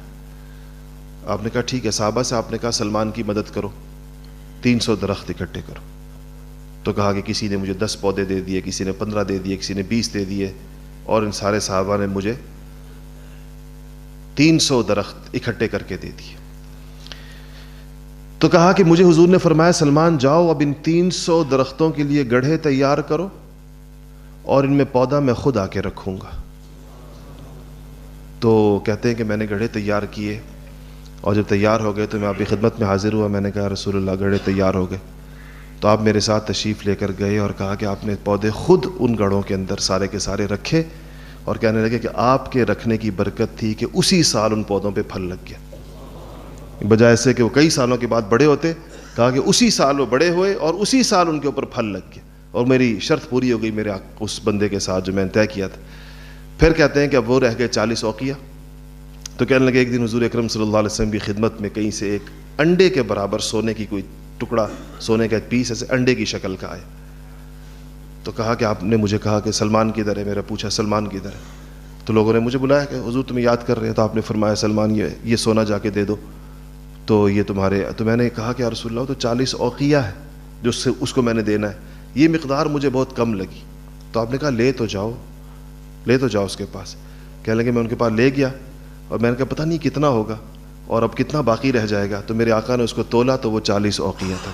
آپ نے کہا ٹھیک ہے. صحابہ سے آپ نے کہا سلمان کی مدد کرو، 300 درخت اکٹھے کرو. تو کہا کہ کسی نے مجھے 10 پودے دے دیے، کسی نے 15 دے دیے، کسی نے 20 دے دیے، اور ان سارے صحابہ نے مجھے 300 درخت اکٹھے کر کے دے دیے. تو کہا کہ مجھے حضور نے فرمایا سلمان جاؤ اب ان 300 درختوں کے لیے گڑھے تیار کرو اور ان میں پودا میں خود آ کے رکھوں گا. تو کہتے ہیں کہ میں نے گڑھے تیار کیے اور جب تیار ہو گئے تو میں آپ کی خدمت میں حاضر ہوا. میں نے کہا رسول اللہ گڑھے تیار ہو گئے. تو آپ میرے ساتھ تشریف لے کر گئے اور کہا کہ آپ نے پودے خود ان گڑھوں کے اندر سارے کے سارے رکھے اور کہنے لگے کہ آپ کے رکھنے کی برکت تھی کہ اسی سال ان پودوں پہ پھل لگ گیا، بجائے سے کہ وہ کئی سالوں کے بعد بڑے ہوتے. کہا کہ اسی سال وہ بڑے ہوئے اور اسی سال ان کے اوپر پھل لگ گیا اور میری شرط پوری ہو گئی میرے اس بندے کے ساتھ جو میں نے طے کیا تھا. پھر کہتے ہیں کہ اب وہ رہ گئے 40 اوقیہ. تو کہنے لگے ایک دن حضور اکرم صلی اللہ علیہ وسلم کی خدمت میں کہیں سے ایک انڈے کے برابر سونے کی کوئی ٹکڑا، سونے کا ایک پیس ایسے انڈے کی شکل کا آیا. تو کہا کہ آپ نے مجھے کہا کہ سلمان کدھر ہے؟ میرا پوچھا سلمان کدھر ہے؟ تو لوگوں نے مجھے بلایا کہ حضور تمہیں یاد کر رہے ہیں. تو آپ نے فرمایا سلمان یہ سونا جا کے دے دو تو یہ تمہارے. تو میں نے کہا کہ یا رسول اللہ تو 40 اوقیہ ہے جو اس کو میں نے دینا ہے، یہ مقدار مجھے بہت کم لگی. تو آپ نے کہا لے تو جاؤ اس کے پاس. کہنے لگے میں ان کے پاس لے گیا اور میں نے کہا پتہ نہیں کتنا ہوگا اور اب کتنا باقی رہ جائے گا. تو میرے آقا نے اس کو تولا تو وہ 40 اوقیہ تھا.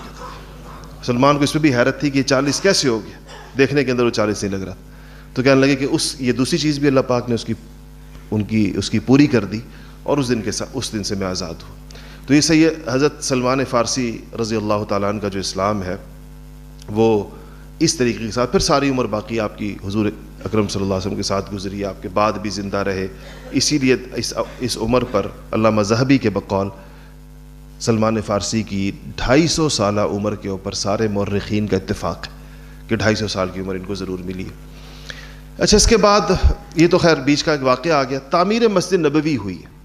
سلمان کو اس پہ بھی حیرت تھی کہ 40 کیسے ہو گیا، دیکھنے کے اندر وہ 40 نہیں لگ رہا. تو کہنے لگے کہ یہ دوسری چیز بھی اللہ پاک نے اس کی پوری کر دی اور اس دن سے میں آزاد ہوں. تو یہ صحیح حضرت سلمان فارسی رضی اللہ تعالیٰ عنہ کا جو اسلام ہے وہ اس طریقے کے ساتھ پھر ساری عمر باقی آپ کی حضور اکرم صلی اللہ علیہ وسلم کے ساتھ گزری، آپ کے بعد بھی زندہ رہے. اسی لیے اس عمر پر علامہ ذہبی کے بقول سلمان فارسی کی 250 سالہ عمر کے اوپر سارے مورخین کا اتفاق ہے کہ 250 سال کی عمر ان کو ضرور ملی ہے. اچھا اس کے بعد یہ تو خیر بیچ کا ایک واقعہ آ گیا. تعمیر مسجد نبوی ہوئی ہے.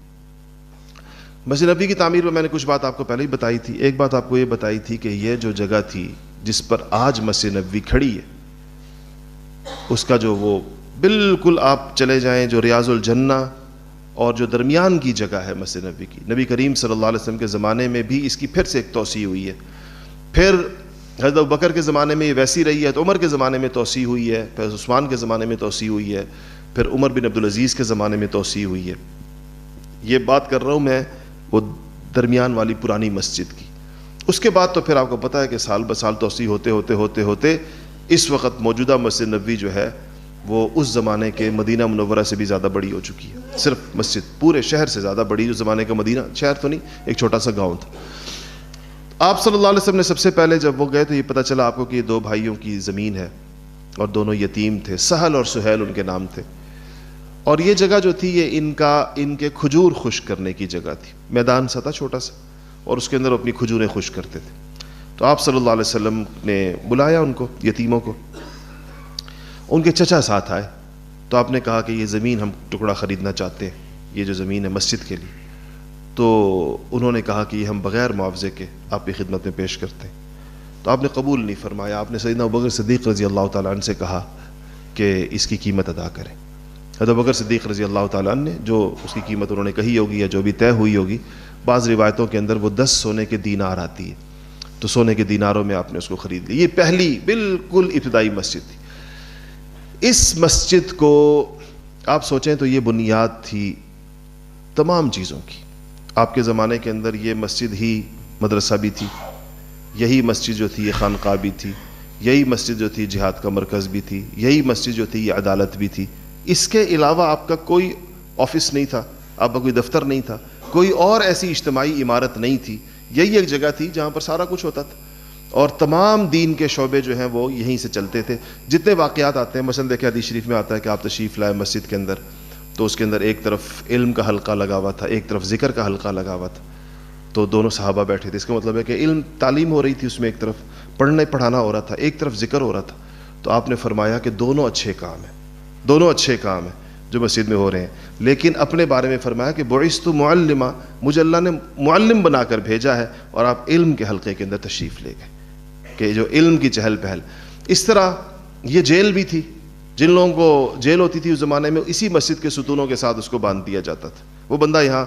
مسجد نبوی کی تعمیر میں نے کچھ بات آپ کو پہلے ہی بتائی تھی. ایک بات آپ کو یہ بتائی تھی کہ یہ جو جگہ تھی جس پر آج مسجد نبوی کھڑی ہے اس کا جو وہ بالکل آپ چلے جائیں جو ریاض الجنہ اور جو درمیان کی جگہ ہے مسجد نبوی کی، نبی کریم صلی اللہ علیہ وسلم کے زمانے میں بھی اس کی پھر سے ایک توسیع ہوئی ہے، پھر حضرت ابوبکر کے زمانے میں یہ ویسی رہی ہے، تو عمر کے زمانے میں توسیع ہوئی ہے، پھر عثمان کے زمانے میں توسیع ہوئی ہے، پھر عمر بن عبدالعزیز کے زمانے میں توسیع ہوئی ہے۔ یہ بات کر رہا ہوں میں وہ درمیان والی پرانی مسجد کی۔ اس کے بعد تو پھر آپ کو پتہ ہے کہ سال بہ سال توسیع ہوتے اس وقت موجودہ مسجد نبوی جو ہے وہ اس زمانے کے مدینہ منورہ سے بھی زیادہ بڑی ہو چکی ہے، صرف مسجد پورے شہر سے زیادہ بڑی، اس زمانے کا مدینہ شہر تو نہیں، ایک چھوٹا سا گاؤں تھا۔ آپ صلی اللہ علیہ وسلم نے سب سے پہلے جب وہ گئے تو یہ پتہ چلا آپ کو کہ یہ دو بھائیوں کی زمین ہے اور دونوں یتیم تھے، سہل اور سہیل ان کے نام تھے، اور یہ جگہ جو تھی یہ ان کے کھجور خشک کرنے کی جگہ تھی، میدان سا تھا چھوٹا سا، اور اس کے اندر اپنی کھجوریں خشک کرتے تھے۔ تو آپ صلی اللہ علیہ وسلم نے بلایا ان کو، یتیموں کو، ان کے چچا ساتھ آئے، تو آپ نے کہا کہ یہ زمین ہم ٹکڑا خریدنا چاہتے ہیں، یہ جو زمین ہے مسجد کے لیے۔ تو انہوں نے کہا کہ یہ ہم بغیر معاوضے کے آپ کی خدمت میں پیش کرتے ہیں۔ تو آپ نے قبول نہیں فرمایا، آپ نے سیدنا ابوبکر صدیق رضی اللہ تعالیٰ عنہ سے کہا کہ اس کی قیمت ادا کریں۔ حضرت ابوبکر صدیق رضی اللہ تعالیٰ عنہ نے جو اس کی قیمت انہوں نے کہی ہوگی یا جو بھی طے ہوئی ہوگی، بعض روایتوں کے اندر وہ 10 سونے کے دینار آتی ہے، تو سونے کے دیناروں میں آپ نے اس کو خرید لی۔ یہ پہلی بالکل ابتدائی مسجد تھی۔ اس مسجد کو آپ سوچیں تو یہ بنیاد تھی تمام چیزوں کی۔ آپ کے زمانے کے اندر یہ مسجد ہی مدرسہ بھی تھی، یہی مسجد جو تھی یہ خانقاہ بھی تھی، یہی مسجد جو تھی جہاد کا مرکز بھی تھی، یہی مسجد جو تھی یہ عدالت بھی تھی۔ اس کے علاوہ آپ کا کوئی آفس نہیں تھا، آپ کا کوئی دفتر نہیں تھا، کوئی اور ایسی اجتماعی عمارت نہیں تھی، یہی ایک جگہ تھی جہاں پر سارا کچھ ہوتا تھا، اور تمام دین کے شعبے جو ہیں وہ یہیں سے چلتے تھے۔ جتنے واقعات آتے ہیں، مثلا دیکھیں حدیث شریف میں آتا ہے کہ آپ تشریف لائے مسجد کے اندر، تو اس کے اندر ایک طرف علم کا حلقہ لگا ہوا تھا، ایک طرف ذکر کا حلقہ لگا ہوا تھا، تو دونوں صحابہ بیٹھے تھے۔ اس کا مطلب ہے کہ علم تعلیم ہو رہی تھی، اس میں ایک طرف پڑھانا ہو رہا تھا، ایک طرف ذکر ہو رہا تھا۔ تو آپ نے فرمایا کہ دونوں اچھے کام ہیں، دونوں اچھے کام ہیں جو مسجد میں ہو رہے ہیں، لیکن اپنے بارے میں فرمایا کہ بعثت معلما، مجھے اللہ نے معلم بنا کر بھیجا ہے، اور آپ علم کے حلقے کے اندر تشریف لے گئے، کہ جو علم کی چہل پہل۔ اس طرح یہ جیل بھی تھی، جن لوگوں کو جیل ہوتی تھی اس زمانے میں، اسی مسجد کے ستونوں کے ساتھ اس کو باندھ دیا جاتا تھا۔ وہ بندہ یہاں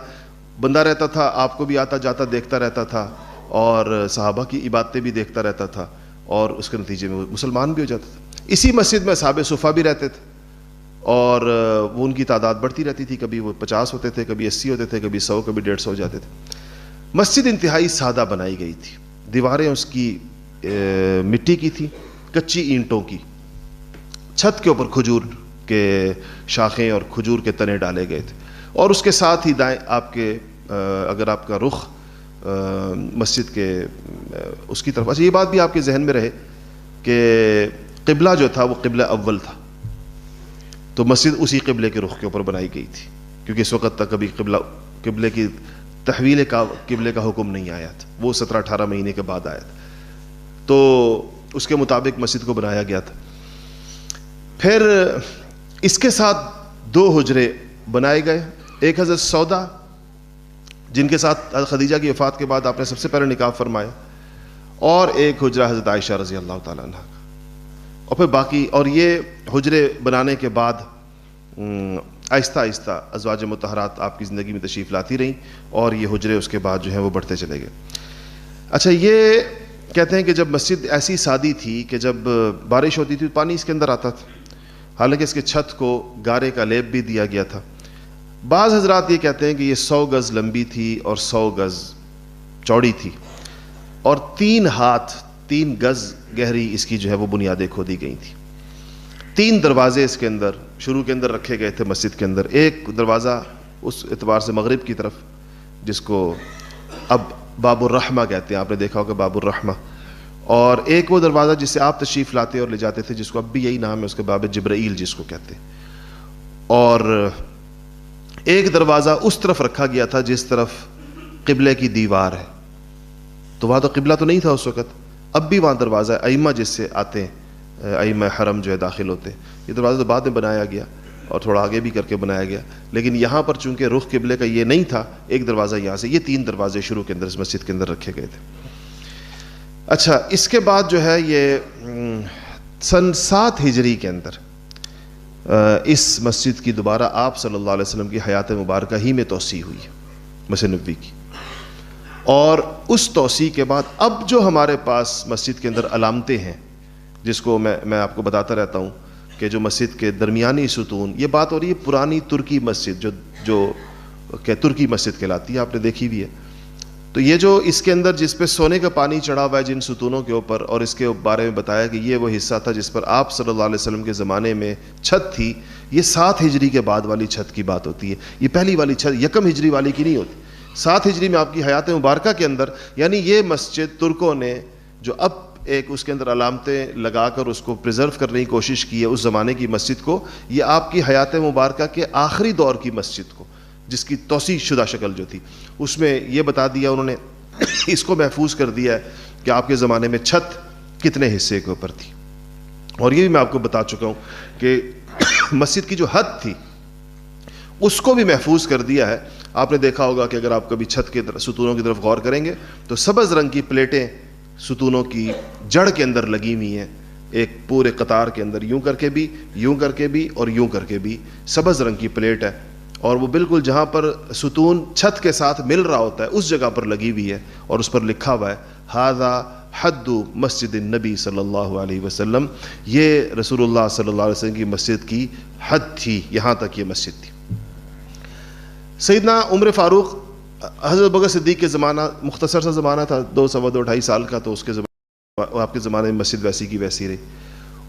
بندہ رہتا تھا، آپ کو بھی آتا جاتا دیکھتا رہتا تھا، اور صحابہ کی عبادتیں بھی دیکھتا رہتا تھا، اور اس کے نتیجے میں وہ مسلمان بھی ہو جاتا تھا۔ اسی مسجد میں اصحاب صفہ بھی رہتے تھے، اور وہ ان کی تعداد بڑھتی رہتی تھی، کبھی وہ 50 ہوتے تھے، کبھی 80 ہوتے تھے، کبھی 100، کبھی 150 ہو جاتے تھے۔ مسجد انتہائی سادہ بنائی گئی تھی، دیواریں اس کی مٹی کی تھی، کچی اینٹوں کی، چھت کے اوپر کھجور کے شاخیں اور کھجور کے تنے ڈالے گئے تھے، اور اس کے ساتھ ہی دائیں آپ کے اگر آپ کا رخ مسجد کے اس کی طرف، اچھا یہ بات بھی آپ کے ذہن میں رہے کہ قبلہ جو تھا وہ قبلہ اول تھا، تو مسجد اسی قبلے کے رخ کے اوپر بنائی گئی تھی، کیونکہ اس وقت تک کبھی قبلے کی تحویل کا قبلے کا حکم نہیں آیا تھا، وہ 17-18 مہینے کے بعد آیا تھا، تو اس کے مطابق مسجد کو بنایا گیا تھا۔ پھر اس کے ساتھ 2 حجرے بنائے گئے، ایک حضرت سودا جن کے ساتھ خدیجہ کی وفات کے بعد آپ نے سب سے پہلے نکاح فرمایا، اور ایک حجرہ حضرت عائشہ رضی اللہ تعالیٰ عنہ کا، اور پھر باقی، اور یہ حجرے بنانے کے بعد آہستہ آہستہ ازواج مطہرات آپ کی زندگی میں تشریف لاتی رہیں، اور یہ حجرے اس کے بعد جو ہیں وہ بڑھتے چلے گئے۔ اچھا، یہ کہتے ہیں کہ جب مسجد ایسی سادی تھی کہ جب بارش ہوتی تھی تو پانی اس کے اندر آتا تھا، حالانکہ اس کے چھت کو گارے کا لیپ بھی دیا گیا تھا۔ بعض حضرات یہ کہتے ہیں کہ یہ 100 گز لمبی تھی اور 100 گز چوڑی تھی، اور 3 ہاتھ 3 گز گہری اس کی جو ہے وہ بنیادیں کھودی گئی تھی۔ 3 دروازے اس کے اندر شروع کے اندر رکھے گئے تھے مسجد کے اندر، ایک دروازہ اس اعتبار سے مغرب کی طرف جس کو اب باب الرحمہ کہتے ہیں، آپ نے دیکھا ہوگا باب الرحمہ، اور ایک وہ دروازہ جس سے آپ تشریف لاتے اور لے جاتے تھے، جس کو اب بھی یہی نام ہے اس کے، باب جبرائیل جس کو کہتے ہیں، اور ایک دروازہ اس طرف رکھا گیا تھا جس طرف قبلے کی دیوار ہے، تو وہاں تو قبلہ تو نہیں تھا اس وقت، اب بھی وہاں دروازہ ہے، ائمہ جس سے آتے ہیں، ائمہ حرم جو ہے داخل ہوتے ہیں، یہ دروازہ تو بعد میں بنایا گیا اور تھوڑا آگے بھی کر کے بنایا گیا، لیکن یہاں پر چونکہ رخ قبلے کا یہ نہیں تھا، ایک دروازہ یہاں سے، یہ 3 دروازے شروع کے اندر اس مسجد کے اندر رکھے گئے تھے۔ اچھا، اس کے بعد جو ہے یہ سن 7 ہجری کے اندر اس مسجد کی دوبارہ آپ صلی اللہ علیہ وسلم کی حیات مبارکہ ہی میں توسیع ہوئی ہے، مسجد نبوی کی. اور اس توسیع کے بعد اب جو ہمارے پاس مسجد کے اندر علامتیں ہیں، جس کو میں آپ کو بتاتا رہتا ہوں کہ جو مسجد کے درمیانی ستون، یہ بات ہو رہی ہے پرانی ترکی مسجد جو کہ ترکی مسجد کہلاتی ہے، آپ نے دیکھی بھی ہے. تو یہ جو اس کے اندر جس پہ سونے کا پانی چڑھا ہوا ہے جن ستونوں کے اوپر، اور اس کے بارے میں بتایا کہ یہ وہ حصہ تھا جس پر آپ صلی اللہ علیہ وسلم کے زمانے میں چھت تھی، یہ 7 ہجری کے بعد والی چھت کی بات ہوتی ہے. یہ پہلی والی چھت 1 ہجری والی کی نہیں ہوتی، 7 ہجری میں آپ کی حیات مبارکہ کے اندر. یعنی یہ مسجد ترکوں نے جو اب ایک اس کے اندر علامتیں لگا کر اس کو پریزرو کرنے کی کوشش کی ہے اس زمانے کی مسجد کو، یہ آپ کی حیات مبارکہ کے آخری دور کی مسجد کو، جس کی توسیع شدہ شکل جو تھی، اس میں یہ بتا دیا انہوں نے، اس کو محفوظ کر دیا ہے کہ آپ کے زمانے میں چھت کتنے حصے کے اوپر تھی. اور یہ بھی میں آپ کو بتا چکا ہوں کہ مسجد کی جو حد تھی اس کو بھی محفوظ کر دیا ہے. آپ نے دیکھا ہوگا کہ اگر آپ کبھی چھت کے ستونوں کی طرف غور کریں گے تو سبز رنگ کی پلیٹیں ستونوں کی جڑ کے اندر لگی ہوئی ہیں، ایک پورے قطار کے اندر، یوں کر کے بھی، یوں کر کے بھی اور یوں کر کے بھی سبز رنگ کی پلیٹ ہے. اور وہ بالکل جہاں پر ستون چھت کے ساتھ مل رہا ہوتا ہے اس جگہ پر لگی ہوئی ہے، اور اس پر لکھا ہوا ہے ھذا حد مسجد النبی صلی اللہ علیہ وسلم. یہ رسول اللہ صلی اللہ علیہ وسلم کی مسجد کی حد تھی، یہاں تک یہ مسجد تھی. سیدنا عمر فاروق، حضرت بکر صدیق کے زمانہ مختصر سا زمانہ تھا، 2 سوا 2 2.5 سال کا، تو اس کے آپ کے زمانے میں مسجد ویسی کی ویسی رہی.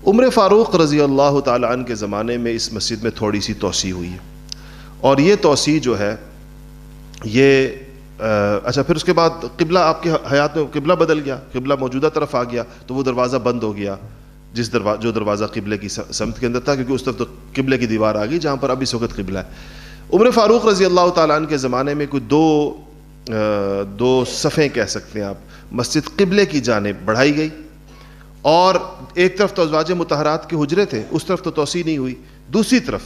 عمر فاروق رضی اللہ تعالی عنہ کے زمانے میں اس مسجد میں تھوڑی سی توسیع ہوئی ہے، اور یہ توسیع جو ہے یہ اچھا پھر اس کے بعد قبلہ، آپ کے حیات میں قبلہ بدل گیا، قبلہ موجودہ طرف آ گیا تو وہ دروازہ بند ہو گیا، جو دروازہ قبلے کی سمت کے اندر تھا، کیونکہ اس طرف تو قبلے کی دیوار آ گئی جہاں پر اب اس وقت قبلہ ہے. عمر فاروق رضی اللہ تعالیٰ عنہ کے زمانے میں کوئی دو صفیں کہہ سکتے ہیں آپ، مسجد قبلے کی جانب بڑھائی گئی، اور ایک طرف تو ازواج مطہرات کے حجرے تھے، اس طرف تو توسیع نہیں ہوئی، دوسری طرف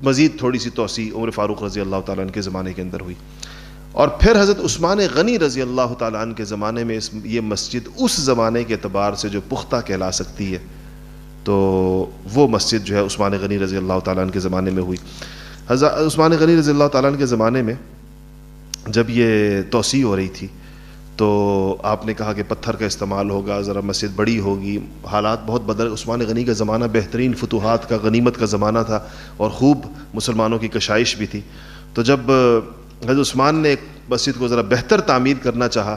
مزید تھوڑی سی توسیع عمر فاروق رضی اللہ تعالیٰ عنہ کے زمانے کے اندر ہوئی. اور پھر حضرت عثمان غنی رضی اللہ تعالیٰ عنہ کے زمانے میں یہ مسجد اس زمانے کے اعتبار سے جو پختہ کہلا سکتی ہے، تو وہ مسجد جو ہے عثمان غنی رضی اللہ تعالیٰ عنہ کے زمانے میں ہوئی. حضرت عثمان غنی رضی اللہ تعالیٰ عنہ کے زمانے میں جب یہ توسیع ہو رہی تھی تو آپ نے کہا کہ پتھر کا استعمال ہوگا، ذرا مسجد بڑی ہوگی، حالات بہت بدل. عثمان غنی کا زمانہ بہترین فتوحات کا، غنیمت کا زمانہ تھا، اور خوب مسلمانوں کی کشائش بھی تھی. تو جب حضرت عثمان نے ایک مسجد کو ذرا بہتر تعمیر کرنا چاہا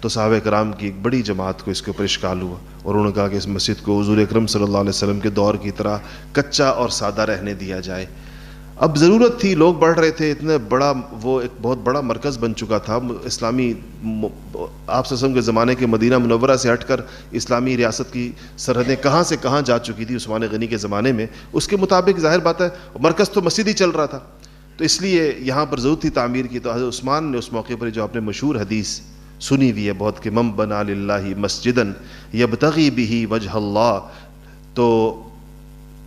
تو صحابہ کرام کی ایک بڑی جماعت کو اس کے اوپر اشکال ہوا، اور انہوں نے کہا کہ اس مسجد کو حضور اکرم صلی اللہ علیہ وسلم کے دور کی طرح کچا اور سادہ رہنے دیا جائے. اب ضرورت تھی، لوگ بڑھ رہے تھے، اتنے بڑا وہ ایک بہت بڑا مرکز بن چکا تھا اسلامی. آپ صلی اللہ علیہ وسلم کے زمانے کے مدینہ منورہ سے ہٹ کر اسلامی ریاست کی سرحدیں کہاں سے کہاں جا چکی تھی عثمان غنی کے زمانے میں. اس کے مطابق ظاہر بات ہے مرکز تو مسجد ہی چل رہا تھا، تو اس لیے یہاں پر ضرورت تھی تعمیر کی. تو حضرت عثمان نے اس موقع پر جو آپ نے مشہور حدیث سنی ہوئی ہے بہت کہ من بنا للہ مسجدا یبتغی بہ وجہ اللہ، تو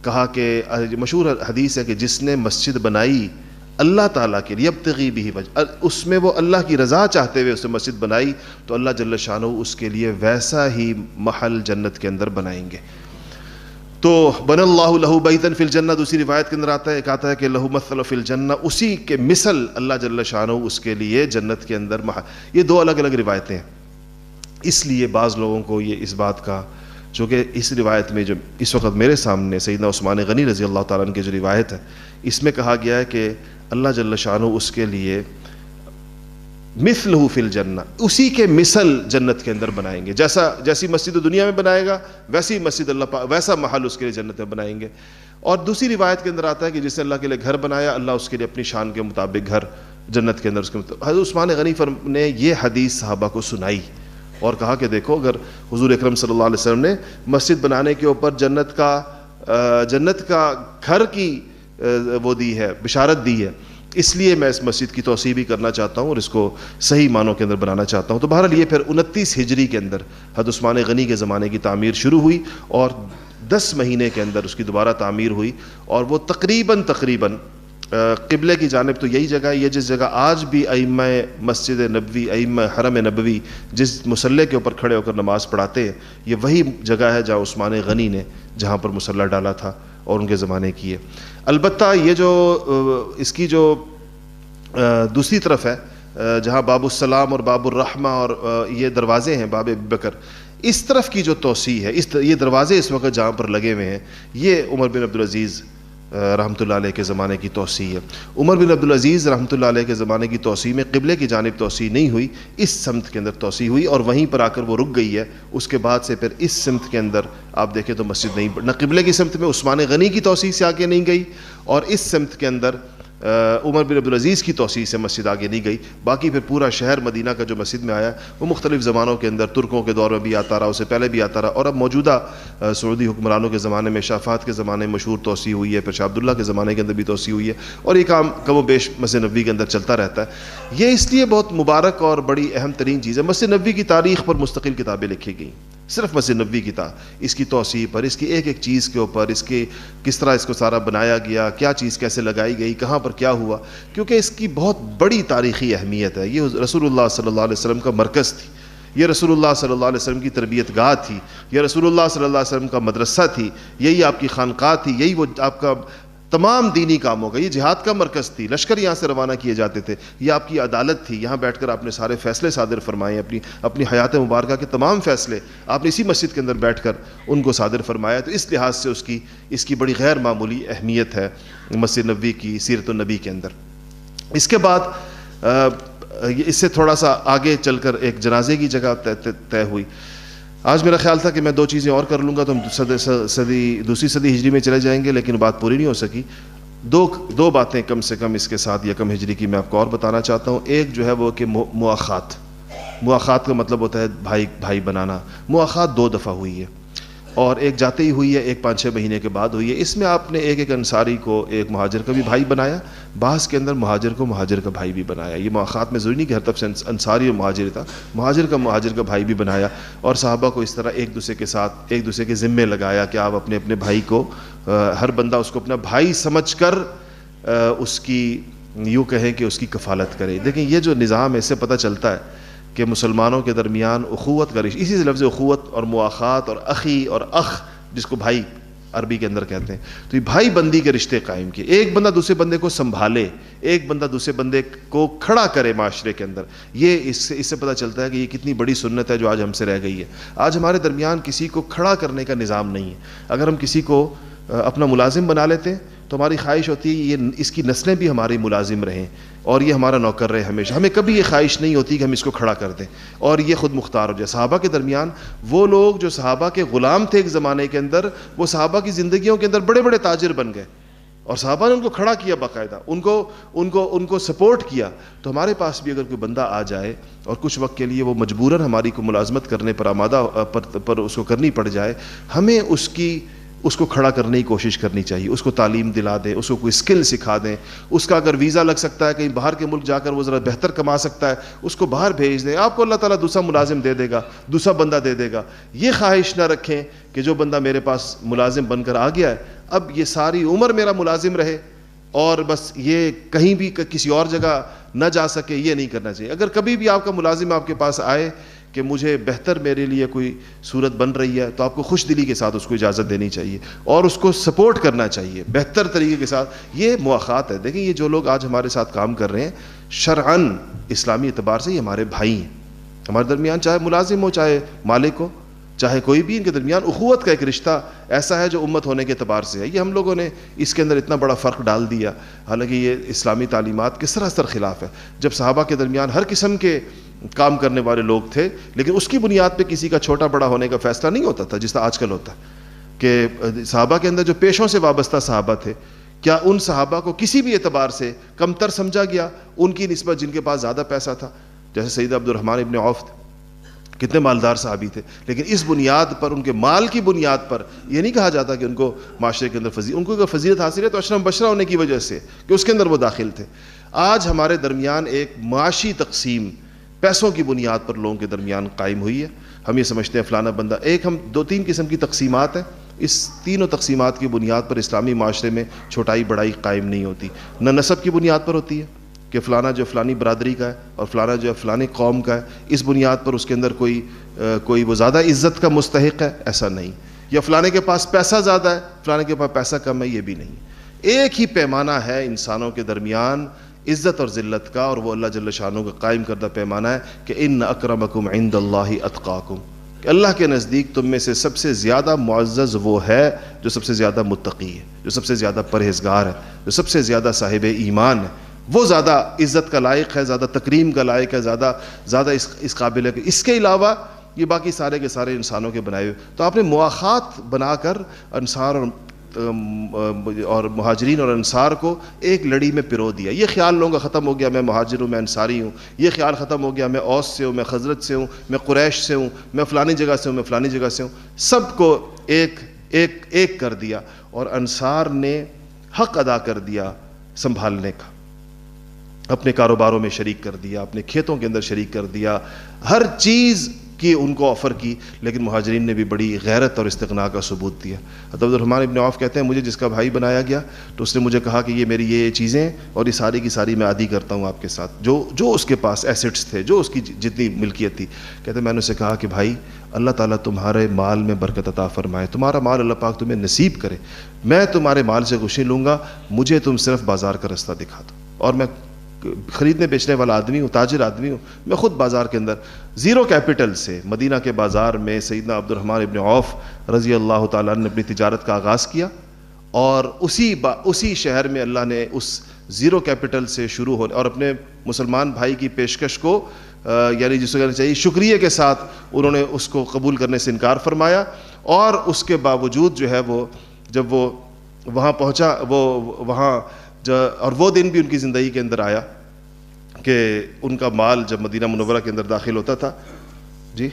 کہا کہ مشہور حدیث ہے کہ جس نے مسجد بنائی اللہ تعالیٰ کے لیے، یبتغی بہ وجہ، اس میں وہ اللہ کی رضا چاہتے ہوئے اس نے مسجد بنائی، تو اللہ جل شانہ اس کے لیے ویسا ہی محل جنت کے اندر بنائیں گے. تو بن اللہ لہ بیتا فی الجنہ، دوسری روایت کے اندر آتا ہے، ایک آتا ہے کہ لہ مثل فی الجنہ، اسی کے مثل اللہ جل شانہ اس کے لیے جنت کے اندر یہ 2 الگ الگ روایتیں ہیں. اس لیے بعض لوگوں کو یہ اس بات کا، چونکہ اس روایت میں جو اس وقت میرے سامنے سیدنا عثمان غنی رضی اللہ تعالیٰ عنہ کی جو روایت ہے، اس میں کہا گیا ہے کہ اللہ جل شانہ اس کے لیے مثلہ فی الجنہ، اسی کے مثل جنت کے اندر بنائیں گے. جیسی مسجد دنیا میں بنائے گا ویسی مسجد اللہ پاک، ویسا محل اس کے لیے جنت میں بنائیں گے. اور دوسری روایت کے اندر آتا ہے کہ جس نے اللہ کے لیے گھر بنایا، اللہ اس کے لیے اپنی شان کے مطابق گھر جنت کے اندر اس کے مطابق. حضرت عثمان غنی نے یہ حدیث صحابہ کو سنائی اور کہا کہ دیکھو، اگر حضور اکرم صلی اللہ علیہ وسلم نے مسجد بنانے کے اوپر جنت کا گھر کی وہ دی ہے، بشارت دی ہے، اس لیے میں اس مسجد کی توسیع بھی کرنا چاہتا ہوں اور اس کو صحیح معنوں کے اندر بنانا چاہتا ہوں. تو بہرحال یہ پھر 29 ہجری کے اندر حضرت عثمان غنی کے زمانے کی تعمیر شروع ہوئی، اور 10 مہینے کے اندر اس کی دوبارہ تعمیر ہوئی، اور وہ تقریباً قبلے کی جانب تو یہی جگہ ہے، یہ جس جگہ آج بھی ائمہ مسجد نبوی، ائمہ حرم نبوی جس مصلی کے اوپر کھڑے ہو کر نماز پڑھاتے ہیں، یہ وہی جگہ ہے جہاں عثمان غنی نے جہاں پر مصلی ڈالا تھا اور ان کے زمانے کی ہے. البتہ یہ جو اس کی جو دوسری طرف ہے جہاں باب السلام اور باب الرحمہ اور یہ دروازے ہیں باب ابوبکر، اس طرف کی جو توسیع ہے، یہ دروازے اس وقت جہاں پر لگے ہوئے ہیں، یہ عمر بن عبدالعزیز رحمۃ اللہ علیہ کے زمانے کی توسیع ہے. عمر بن عبدالعزیز رحمۃ اللہ علیہ کے زمانے کی توسیع میں قبلے کی جانب توسیع نہیں ہوئی، اس سمت کے اندر توسیع ہوئی اور وہیں پر آ کر وہ رک گئی ہے. اس کے بعد سے پھر اس سمت کے اندر آپ دیکھیں تو مسجد نہیں، نہ قبلے کی سمت میں عثمان غنی کی توسیع سے آگے نہیں گئی، اور اس سمت کے اندر عمر بن عبدالعزیز کی توسیع سے مسجد آگے نہیں گئی. باقی پھر پورا شہر مدینہ کا جو مسجد میں آیا وہ مختلف زمانوں کے اندر، ترکوں کے دور میں بھی آتا رہا، اس سے پہلے بھی آتا رہا، اور اب موجودہ سعودی حکمرانوں کے زمانے میں، شاہ فہد کے زمانے میں مشہور توسیع ہوئی ہے، پھر شاہ عبداللہ کے زمانے کے اندر بھی توسیع ہوئی ہے، اور یہ کام کم و بیش مسجد نبوی کے اندر چلتا رہتا ہے. یہ اس لیے بہت مبارک اور بڑی اہم ترین چیز ہے. مسجد نبوی کی تاریخ پر مستقل کتابیں لکھی گئیں، صرف مسجد نبوی کی اس کی توسیع پر، اس کی ایک ایک چیز کے اوپر، اس کے کس طرح اس کو سارا بنایا گیا، کیا چیز کیسے لگائی گئی، کہاں پر کیا ہوا، کیونکہ اس کی بہت بڑی تاریخی اہمیت ہے. یہ رسول اللہ صلی اللہ علیہ وسلم کا مرکز تھی، یہ رسول اللہ صلی اللہ علیہ وسلم کی تربیت گاہ تھی، یہ رسول اللہ صلی اللہ علیہ وسلم کا مدرسہ تھی، یہی آپ کی خانقاہ تھی، یہی وہ آپ کا تمام دینی کاموں کا، یہ جہاد کا مرکز تھی، لشکر یہاں سے روانہ کیے جاتے تھے، یہ آپ کی عدالت تھی، یہاں بیٹھ کر آپ نے سارے فیصلے صادر فرمائے، اپنی حیات مبارکہ کے تمام فیصلے آپ نے اسی مسجد کے اندر بیٹھ کر ان کو صادر فرمایا. تو اس لحاظ سے اس کی بڑی غیر معمولی اہمیت ہے مسجد نبوی کی سیرت النبی کے اندر. اس کے بعد اس سے تھوڑا سا آگے چل کر ایک جنازے کی جگہ طے ہوئی. آج میرا خیال تھا کہ میں 2 چیزیں اور کر لوں گا تو ہم دوسری صدی ہجری میں چلے جائیں گے، لیکن بات پوری نہیں ہو سکی. دو باتیں کم سے کم اس کے ساتھ یکم ہجری کی میں آپ کو اور بتانا چاہتا ہوں. ایک جو ہے وہ کہ مواخات کا مطلب ہوتا ہے بھائی بنانا. مواخات 2 دفعہ ہوئی ہے، اور ایک جاتے ہی ہوئی ہے، ایک 5-6 مہینے کے بعد ہوئی ہے. اس میں آپ نے ایک انصاری کو ایک مہاجر کا بھی بھائی بنایا، بعض کے اندر مہاجر کو مہاجر کا بھائی بھی بنایا. یہ مواخات میں ضروری نہیں کہ ہر طرف سے انصاری اور مہاجر تھا، مہاجر کا بھائی بھی بنایا، اور صحابہ کو اس طرح ایک دوسرے کے ذمے لگایا کہ آپ اپنے بھائی کو، ہر بندہ اس کو اپنا بھائی سمجھ کر اس کی، یوں کہیں کہ اس کی کفالت کرے. دیکھیں یہ جو نظام ہے اس سے پتہ چلتا ہے کہ مسلمانوں کے درمیان اخوت کا رشتہ، اسی سے لفظ اخوت اور مواخات اور اخی اور اخ جس کو بھائی عربی کے اندر کہتے ہیں، تو یہ بھائی بندی کے رشتے قائم کیے. ایک بندہ دوسرے بندے کو سنبھالے، ایک بندہ دوسرے بندے کو کھڑا کرے معاشرے کے اندر. یہ اس سے پتہ چلتا ہے کہ یہ کتنی بڑی سنت ہے جو آج ہم سے رہ گئی ہے. آج ہمارے درمیان کسی کو کھڑا کرنے کا نظام نہیں ہے. اگر ہم کسی کو اپنا ملازم بنا لیتے ہیں تو ہماری خواہش ہوتی ہے یہ اس کی نسلیں بھی ہماری ملازم رہیں اور یہ ہمارا نوکر رہے ہمیشہ. ہمیں کبھی یہ خواہش نہیں ہوتی کہ ہم اس کو کھڑا کر دیں اور یہ خود مختار ہو جائے. صحابہ کے درمیان وہ لوگ جو صحابہ کے غلام تھے ایک زمانے کے اندر، وہ صحابہ کی زندگیوں کے اندر بڑے بڑے تاجر بن گئے، اور صحابہ نے ان کو کھڑا کیا، باقاعدہ ان کو سپورٹ کیا. تو ہمارے پاس بھی اگر کوئی بندہ آ جائے اور کچھ وقت کے لیے وہ مجبوراً ہماری کو ملازمت کرنے پر آمادہ پر اس کو کرنی پڑ جائے، ہمیں اس کو کھڑا کرنے کی کوشش کرنی چاہیے. اس کو تعلیم دلا دیں، اس کو کوئی اسکل سکھا دیں. اس کا اگر ویزا لگ سکتا ہے کہیں باہر کے ملک جا کر وہ ذرا بہتر کما سکتا ہے، اس کو باہر بھیج دیں. آپ کو اللہ تعالیٰ دوسرا ملازم دے دے گا، دوسرا بندہ دے دے گا. یہ خواہش نہ رکھیں کہ جو بندہ میرے پاس ملازم بن کر آ گیا ہے اب یہ ساری عمر میرا ملازم رہے اور بس یہ کہیں بھی کسی اور جگہ نہ جا سکے. یہ نہیں کرنا چاہیے. اگر کبھی بھی آپ کا ملازم آپ کے پاس آئے کہ مجھے بہتر میرے لیے کوئی صورت بن رہی ہے تو آپ کو خوش دلی کے ساتھ اس کو اجازت دینی چاہیے اور اس کو سپورٹ کرنا چاہیے بہتر طریقے کے ساتھ. یہ مواخات ہے. دیکھیں یہ جو لوگ آج ہمارے ساتھ کام کر رہے ہیں شرعاً اسلامی اعتبار سے یہ ہمارے بھائی ہیں. ہمارے درمیان چاہے ملازم ہو چاہے مالک ہو چاہے کوئی بھی، ان کے درمیان اخوت کا ایک رشتہ ایسا ہے جو امت ہونے کے اعتبار سے ہے. یہ ہم لوگوں نے اس کے اندر اتنا بڑا فرق ڈال دیا، حالانکہ یہ اسلامی تعلیمات کے سراسر خلاف ہے. جب صحابہ کے درمیان ہر قسم کے کام کرنے والے لوگ تھے لیکن اس کی بنیاد پہ کسی کا چھوٹا بڑا ہونے کا فیصلہ نہیں ہوتا تھا جس طرح آج کل ہوتا ہے کہ صحابہ کے اندر جو پیشوں سے وابستہ صحابہ تھے، کیا ان صحابہ کو کسی بھی اعتبار سے کم تر سمجھا گیا ان کی نسبت جن کے پاس زیادہ پیسہ تھا؟ جیسے سید عبد الرحمن ابن عوف کتنے مالدار صحابی تھے، لیکن اس بنیاد پر، ان کے مال کی بنیاد پر یہ نہیں کہا جاتا کہ ان کو معاشرے کے اندر ان کو اگر فضیلت حاصل ہے تو اشرم بشرہ ہونے کی وجہ سے کہ اس کے اندر وہ داخل تھے. آج ہمارے درمیان ایک معاشی تقسیم پیسوں کی بنیاد پر لوگوں کے درمیان قائم ہوئی ہے. ہم یہ سمجھتے ہیں فلانا بندہ، ہم 2-3 قسم کی تقسیمات ہیں. اس تینوں تقسیمات کی بنیاد پر اسلامی معاشرے میں چھوٹائی بڑائی قائم نہیں ہوتی. نہ نسب کی بنیاد پر ہوتی ہے کہ فلانا جو فلانی برادری کا ہے اور فلانا جو ہے فلانی قوم کا ہے، اس بنیاد پر اس کے اندر کوئی وہ زیادہ عزت کا مستحق ہے، ایسا نہیں. یا فلانے کے پاس پیسہ زیادہ ہے فلانے کے پاس پیسہ کم ہے، یہ بھی نہیں. ایک ہی پیمانہ ہے انسانوں کے درمیان عزت اور ذلت کا، اور وہ اللہ جل شانہ کا قائم کردہ پیمانہ ہے کہ ان اکرمکم عند اللہ اتقاکم، کہ اللہ کے نزدیک تم میں سے سب سے زیادہ معزز وہ ہے جو سب سے زیادہ متقی ہے، جو سب سے زیادہ پرہیزگار ہے، جو سب سے زیادہ صاحب ایمان ہے. وہ زیادہ عزت کا لائق ہے، زیادہ تکریم کا لائق ہے، زیادہ اس قابل ہے. اس کے علاوہ یہ باقی سارے کے سارے انسانوں کے بنائے ہوئے. تو آپ نے مواخات بنا کر انصار اور مہاجرین اور انصار کو ایک لڑی میں پرو دیا. یہ خیال لوگوں کا ختم ہو گیا میں مہاجر ہوں، میں انصاری ہوں. یہ خیال ختم ہو گیا میں اوس سے ہوں، میں خزرج سے ہوں، میں قریش سے ہوں، میں فلانی جگہ سے ہوں، میں فلانی جگہ سے ہوں. سب کو ایک کر دیا، اور انصار نے حق ادا کر دیا سنبھالنے کا. اپنے کاروباروں میں شریک کر دیا، اپنے کھیتوں کے اندر شریک کر دیا، ہر چیز کی ان کو آفر کی. لیکن مہاجرین نے بھی بڑی غیرت اور استغنا کا ثبوت دیا. حضرت عبد الرحمن ابن عوف کہتے ہیں مجھے جس کا بھائی بنایا گیا تو اس نے مجھے کہا کہ یہ میری یہ چیزیں اور یہ ساری کی ساری میں عادی کرتا ہوں آپ کے ساتھ، جو اس کے پاس ایسٹس تھے، جو اس کی جتنی ملکیت تھی. کہتے ہیں میں نے اسے کہا کہ بھائی اللہ تعالیٰ تمہارے مال میں برکت عطا فرمائے، تمہارا مال اللہ پاک تمہیں نصیب کرے. میں تمہارے مال سے خوشی لوں گا، مجھے تم صرف بازار کا رستہ دکھا دو. اور میں خریدنے بیچنے والا آدمی ہوں، تاجر آدمی ہوں. میں خود بازار کے اندر زیرو کیپٹل سے مدینہ کے بازار میں سیدنا عبد الرحمن ابن عوف رضی اللہ تعالیٰ عنہ نے اپنی تجارت کا آغاز کیا، اور اسی شہر میں اللہ نے اس زیرو کیپٹل سے شروع ہونے اور اپنے مسلمان بھائی کی پیشکش کو یعنی جس کو کہنا چاہیے شکریہ کے ساتھ انہوں نے اس کو قبول کرنے سے انکار فرمایا. اور اس کے باوجود جو ہے وہ جب وہ وہاں پہنچا اور وہ دن بھی ان کی زندگی کے اندر آیا کہ ان کا مال جب مدینہ منورہ کے اندر داخل ہوتا تھا. جی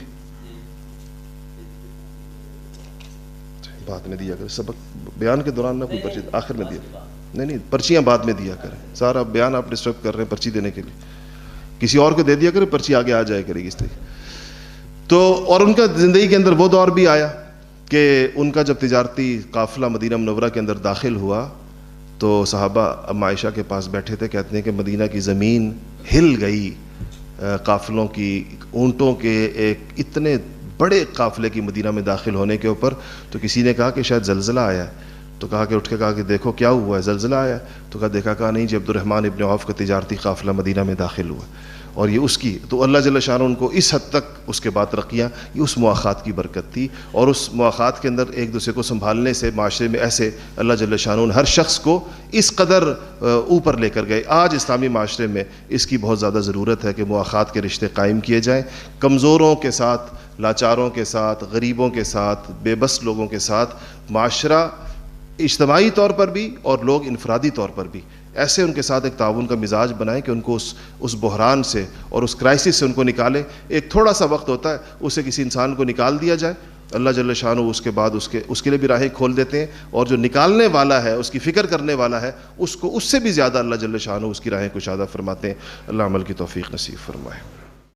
بعد میں دیا کرے، سبق بیان کے دوران نہ کوئی پرچی آخر میں دیا، نہیں پرچیاں بعد میں دیا کریں. سارا بیان آپ ڈسٹرب کر رہے ہیں پرچی دینے کے لیے، کسی اور کو دے دیا کرے، پرچی آگے آ جائے کرے گی اس طریقے. تو اور ان کا زندگی کے اندر وہ دور بھی آیا کہ ان کا جب تجارتی قافلہ مدینہ منورہ کے اندر داخل ہوا تو صحابہ ام عائشہ کے پاس بیٹھے تھے، کہتے ہیں کہ مدینہ کی زمین ہل گئی قافلوں کی، اونٹوں کے ایک اتنے بڑے قافلے کی مدینہ میں داخل ہونے کے اوپر. تو کسی نے کہا کہ شاید زلزلہ آیا ہے. تو کہا کہ اٹھ کے کہا کہ دیکھو کیا ہوا ہے، زلزلہ آیا ہے. تو کہا نہیں جی عبد الرحمن ابن عوف کا تجارتی قافلہ مدینہ میں داخل ہوا. اور یہ اس کی تو اللہ جل شانہ ان کو اس حد تک اس کے بعد رقیہ، یہ اس مواخات کی برکت تھی. اور اس مواخات کے اندر ایک دوسرے کو سنبھالنے سے معاشرے میں ایسے اللہ جل شانہ ہر شخص کو اس قدر اوپر لے کر گئے. آج اسلامی معاشرے میں اس کی بہت زیادہ ضرورت ہے کہ مواخات کے رشتے قائم کیے جائیں، کمزوروں کے ساتھ، لاچاروں کے ساتھ، غریبوں کے ساتھ، بے بس لوگوں کے ساتھ. معاشرہ اجتماعی طور پر بھی اور لوگ انفرادی طور پر بھی ایسے ان کے ساتھ ایک تعاون کا مزاج بنائیں کہ ان کو اس بحران سے اور اس کرائسس سے ان کو نکالیں. ایک تھوڑا سا وقت ہوتا ہے، اسے کسی انسان کو نکال دیا جائے، اللہ جل شانہ اس کے بعد اس کے لیے بھی راہیں کھول دیتے ہیں. اور جو نکالنے والا ہے، اس کی فکر کرنے والا ہے، اس کو اس سے بھی زیادہ اللہ جل شانہ اس کی راہیں کشادہ فرماتے ہیں. اللہ عمل کی توفیق نصیب فرمائے.